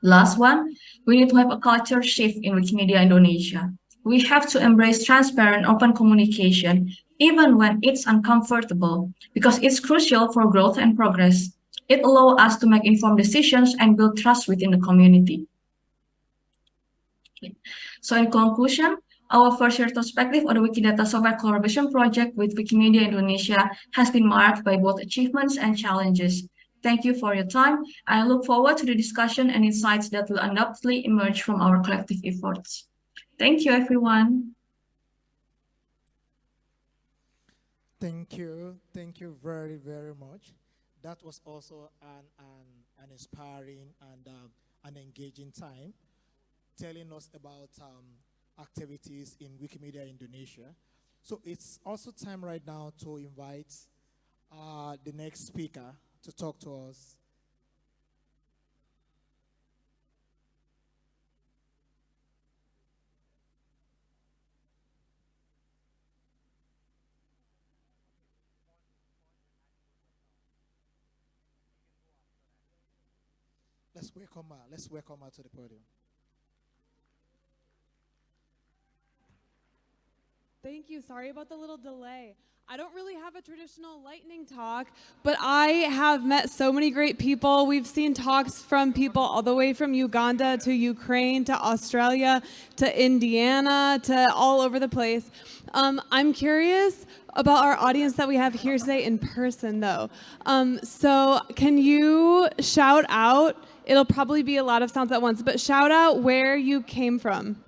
Last one, we need to have a culture shift in Wikimedia Indonesia. We have to embrace transparent, open communication, even when it's uncomfortable, because it's crucial for growth and progress. It allows us to make informed decisions and build trust within the community. Okay. So in conclusion, our first year retrospective on the Wikidata Software Collaboration Project with Wikimedia Indonesia has been marked by both achievements and challenges. Thank you for your time. I look forward to the discussion and insights that will undoubtedly emerge from our collective efforts. Thank you, everyone. Thank you. Thank you very, very much. That was also an inspiring and an engaging time, telling us about activities in Wikimedia Indonesia. So it's also time right now to invite the next speaker to talk to us. Let's welcome her to the podium. Thank you. Sorry about the little delay. I don't really have a traditional lightning talk, but I have met so many great people. We've seen talks from people all the way from Uganda to Ukraine to Australia to Indiana to all over the place. I'm curious about our audience that we have here today in person, though. So can you shout out, it'll probably be a lot of sounds at once, but shout out where you came from.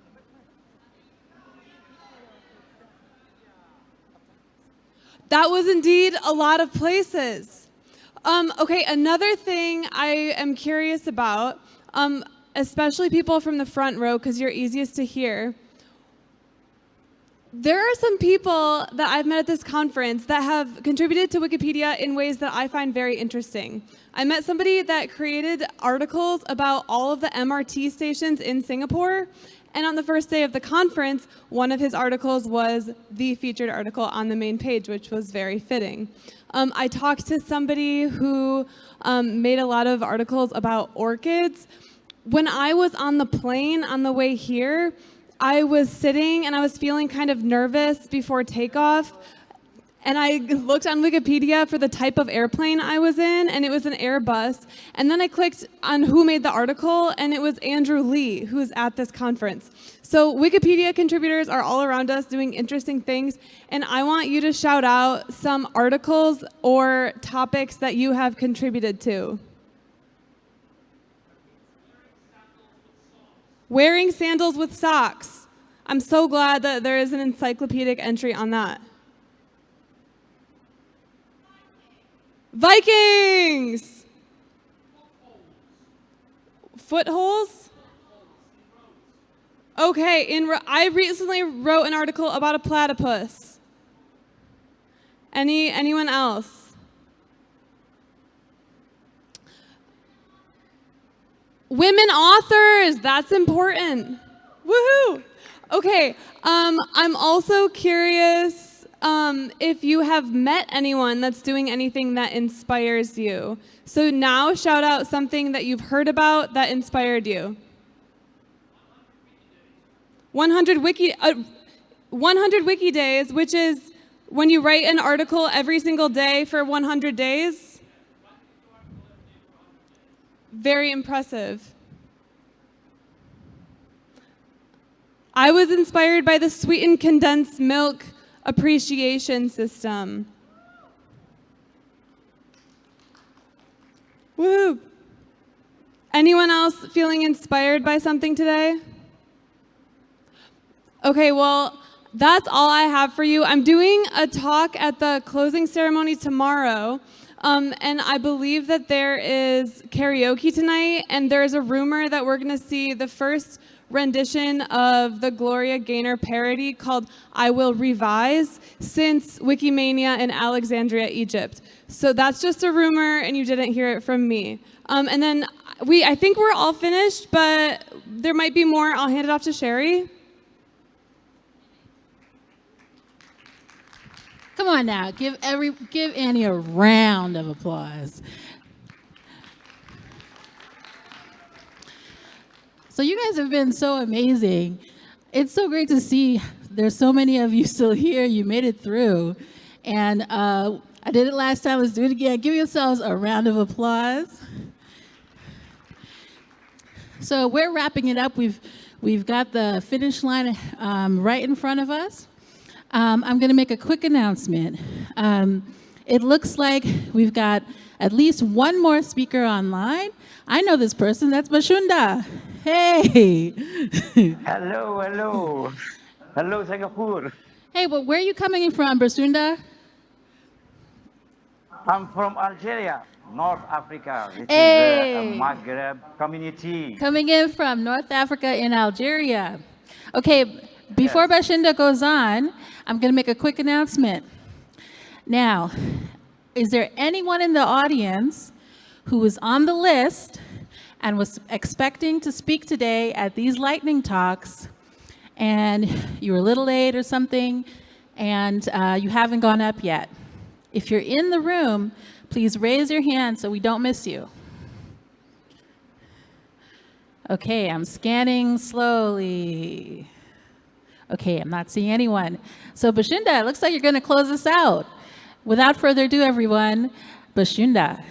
That was indeed a lot of places. Okay, another thing I am curious about, especially people from the front row, because you're easiest to hear. There are some people that I've met at this conference that have contributed to Wikipedia in ways that I find very interesting. I met somebody that created articles about all of the MRT stations in Singapore. And on the first day of the conference, one of his articles was the featured article on the main page, which was very fitting. I talked to somebody who made a lot of articles about orchids. When I was on the plane on the way here, I was sitting and I was feeling kind of nervous before takeoff. And I looked on Wikipedia for the type of airplane I was in, and it was an Airbus. And then I clicked on who made the article, and it was Andrew Lee, who is at this conference. So Wikipedia contributors are all around us doing interesting things, and I want you to shout out some articles or topics that you have contributed to. Wearing sandals with socks. I'm so glad that there is an encyclopedic entry on that. Vikings! Footholes? Okay, I recently wrote an article about a platypus. Anyone else? Women authors, that's important. Woohoo! Okay, I'm also curious if you have met anyone that's doing anything that inspires you. So now shout out something that you've heard about that inspired you. 100 Wiki days, which is when you write an article every single day for 100 days. Very impressive. I was inspired by the sweetened condensed milk appreciation system. Woo! Anyone else feeling inspired by something today? Okay, well, that's all I have for you. I'm doing a talk at the closing ceremony tomorrow, and I believe that there is karaoke tonight, and there's a rumor that we're going to see the first rendition of the Gloria Gaynor parody called I Will Revise since Wikimania in Alexandria, Egypt. So that's just a rumor, and you didn't hear it from me. And then I think we're all finished, but there might be more. I'll hand it off to Sherry. Come on now, give Annie a round of applause. So you guys have been so amazing. It's so great to see there's so many of you still here. You made it through. And I did it last time. Let's do it again. Give yourselves a round of applause. So we're wrapping it up. We've got the finish line right in front of us. I'm going to make a quick announcement. It looks like we've got at least one more speaker online. I know this person. That's Bashunda. Hey. Hello, hello. Hello, Singapore. Hey, well, where are you coming from, Bashunda? I'm from Algeria, North Africa. This Hey. is a Maghreb community. Coming in from North Africa in Algeria. Okay, before Bashunda goes on, I'm going to make a quick announcement. Now, is there anyone in the audience who was on the list and was expecting to speak today at these lightning talks, and you were a little late or something, and you haven't gone up yet? If you're in the room, please raise your hand so we don't miss you. Okay, I'm scanning slowly. Okay, I'm not seeing anyone. So Bashunda, it looks like you're going to close us out. Without further ado, everyone, Bashunda.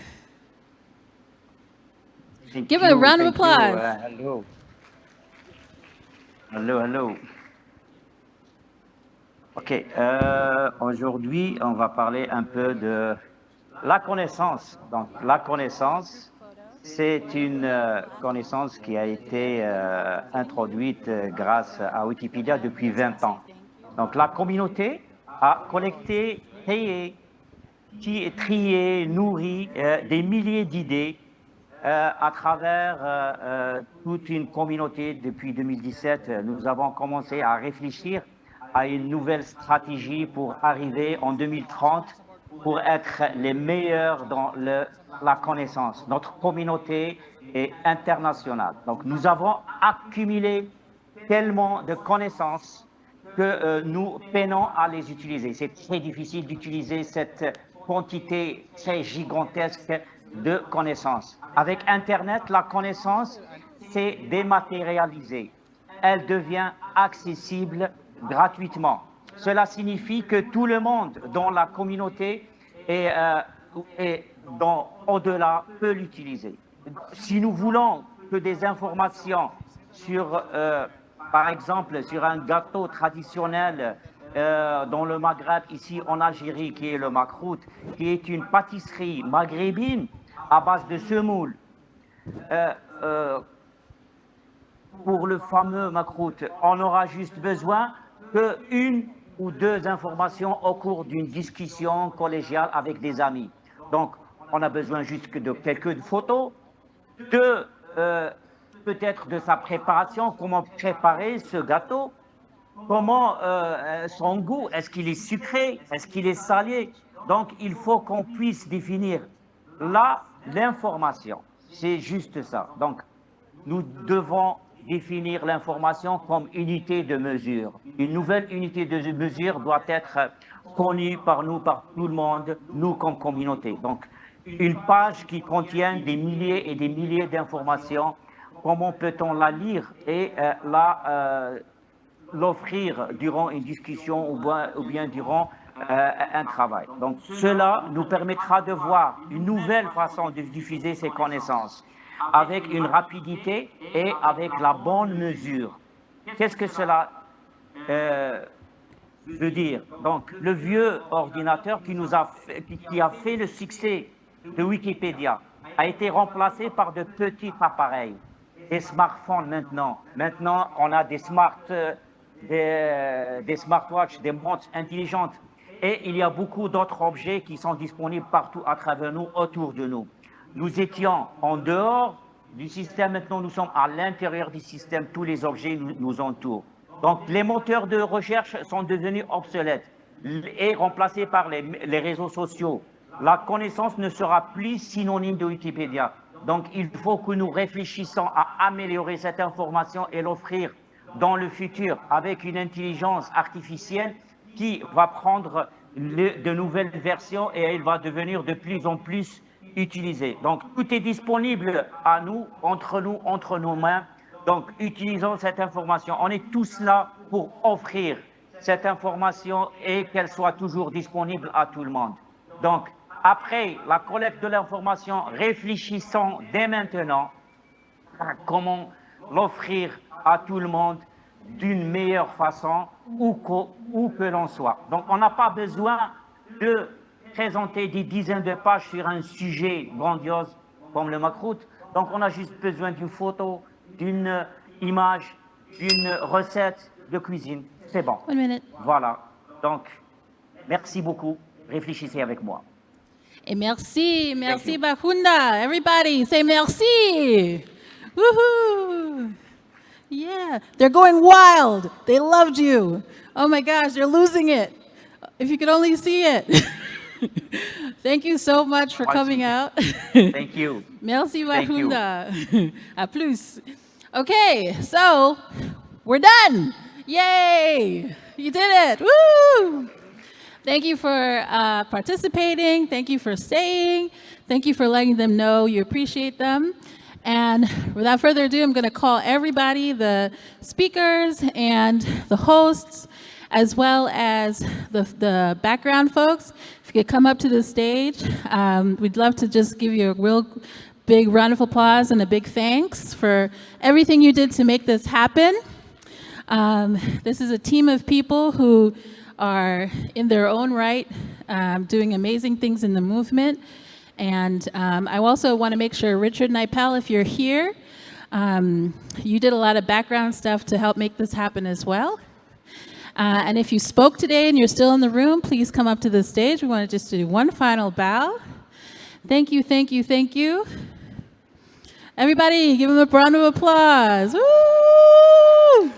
Give him a round of applause. Hello. Hello, hello. OK. Aujourd'hui, on va parler un peu de la connaissance. Donc, la connaissance, c'est une connaissance qui a été introduite grâce à Wikipédia depuis 20 ans. Donc, la communauté a collecté, trié, nourri des milliers d'idées à travers toute une communauté. Depuis 2017, nous avons commencé à réfléchir à une nouvelle stratégie pour arriver en 2030 pour être les meilleurs dans la connaissance. Notre communauté est internationale. Donc, nous avons accumulé tellement de connaissances que nous peinons à les utiliser. C'est très difficile d'utiliser cette quantité très gigantesque de connaissances. Avec Internet, la connaissance s'est dématérialisée. Elle devient accessible gratuitement. Cela signifie que tout le monde dans la communauté et au-delà peut l'utiliser. Si nous voulons que des informations sur, par exemple, sur un gâteau traditionnel dans le Maghreb, ici en Algérie, qui est le makrout, qui est une pâtisserie maghrébine à base de semoule, pour le fameux makrout, on aura juste besoin qu'une ou deux informations au cours d'une discussion collégiale avec des amis. Donc, on a besoin juste de quelques photos, peut-être de sa préparation, comment préparer ce gâteau, comment son goût, est-ce qu'il est sucré, est-ce qu'il est salé. Donc, il faut qu'on puisse définir l'information. C'est juste ça. Donc, nous devons définir l'information comme unité de mesure. Une nouvelle unité de mesure doit être connue par nous, par tout le monde, nous comme communauté. Donc, une page qui contient des milliers et des milliers d'informations, comment peut-on la lire et l'offrir durant une discussion ou bien durant un travail. Donc, cela nous permettra de voir une nouvelle façon de diffuser ces connaissances, avec une rapidité et avec la bonne mesure. Qu'est-ce que cela veut dire? Donc, le vieux ordinateur qui a fait le succès de Wikipédia a été remplacé par de petits appareils, des smartphones maintenant. Maintenant, on a des smartwatches, des montres intelligentes, et il y a beaucoup d'autres objets qui sont disponibles partout à travers nous, autour de nous. Nous étions en dehors du système, maintenant nous sommes à l'intérieur du système, tous les objets nous entourent. Donc les moteurs de recherche sont devenus obsolètes et remplacés par les réseaux sociaux. La connaissance ne sera plus synonyme de Wikipédia. Donc il faut que nous réfléchissions à améliorer cette information et l'offrir dans le futur avec une intelligence artificielle qui va prendre de nouvelles versions et elle va devenir de plus en plus utilisée. Donc, tout est disponible à nous, entre nos mains. Donc, utilisons cette information. On est tous là pour offrir cette information et qu'elle soit toujours disponible à tout le monde. Donc, après la collecte de l'information, réfléchissons dès maintenant à comment l'offrir à tout le monde d'une meilleure façon où que l'on soit. Donc, on n'a pas besoin de présenter des dizaines de pages sur un sujet grandiose comme le makrout. Donc, on a juste besoin d'une photo, d'une image, d'une recette de cuisine. C'est bon. One minute. Voilà. Donc, merci beaucoup. Réfléchissez avec moi. Et merci Bakunda. Everybody say merci. Woohoo! Yeah, they're going wild. They loved you. Oh my gosh, they're losing it. If you could only see it. Thank you so much for coming out. Thank you. Merci Thank you. Bakunda. A plus. Okay, so we're done. Yay! You did it. Woo! Thank you for participating. Thank you for staying. Thank you for letting them know you appreciate them. And without further ado, I'm going to call everybody, the speakers and the hosts, as well as the background folks. If you could come up to the stage, we'd love to just give you a real big round of applause and a big thanks for everything you did to make this happen. This is a team of people who are in their own right doing amazing things in the movement. And I also want to make sure, Richard Nipel, if you're here, you did a lot of background stuff to help make this happen as well. And if you spoke today and you're still in the room, please come up to the stage. We want to just do one final bow. Thank you, thank you, thank you. Everybody, give them a round of applause. Woo!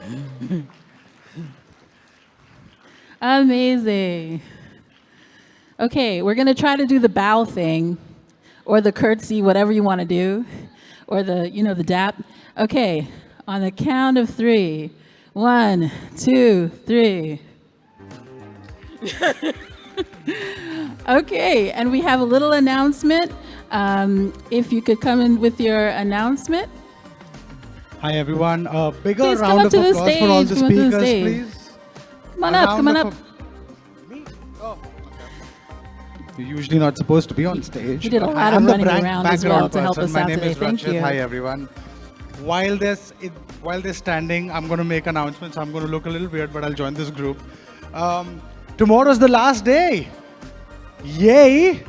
Amazing. Okay, we're going to try to do the bow thing, or the curtsy, whatever you want to do, or the, the dap. Okay, on the count of 3. 1, 2, 3. Okay, and we have a little announcement. If you could come in with your announcement. Hi everyone, a bigger Please come round up of to the applause for all the stage, come up to the speakers, stage. please. Come on up, come on up. You're usually not supposed to be on stage. You did a but lot I am of the running around as well background to help person. us My out name today. is Thank Rachit. you. Hi everyone. While they're standing, I'm going to make announcements. I'm going to look a little weird, but I'll join this group. Tomorrow's the last day. Yay!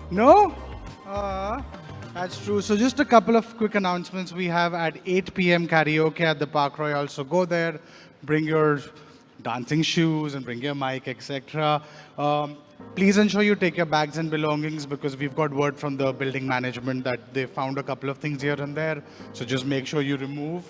No? That's true. So just a couple of quick announcements. We have at 8 p.m. karaoke at the Park Royal. So go there, bring your dancing shoes and bring your mic, etc. Please ensure you take your bags and belongings because we've got word from the building management that they found a couple of things here and there. So just make sure you remove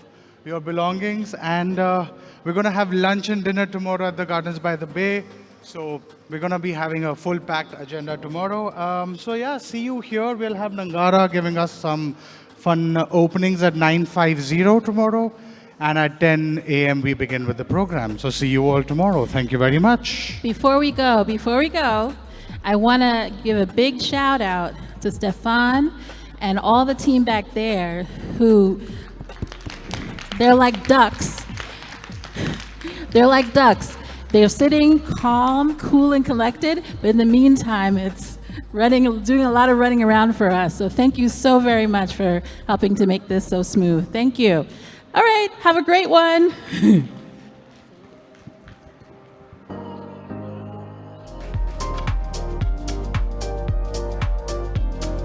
your belongings. And we're going to have lunch and dinner tomorrow at the Gardens by the Bay. So we're going to be having a full packed agenda tomorrow. So yeah, see you here. We'll have Nangara giving us some fun openings at 9:50 tomorrow. And at 10 a.m. we begin with the program. So see you all tomorrow. Thank you very much. Before we go, I want to give a big shout out to Stefan and all the team back there who, they're like ducks. They're like ducks. They're sitting calm, cool, and collected, but in the meantime, it's doing a lot of running around for us. So thank you so very much for helping to make this so smooth. Thank you. All right, have a great one.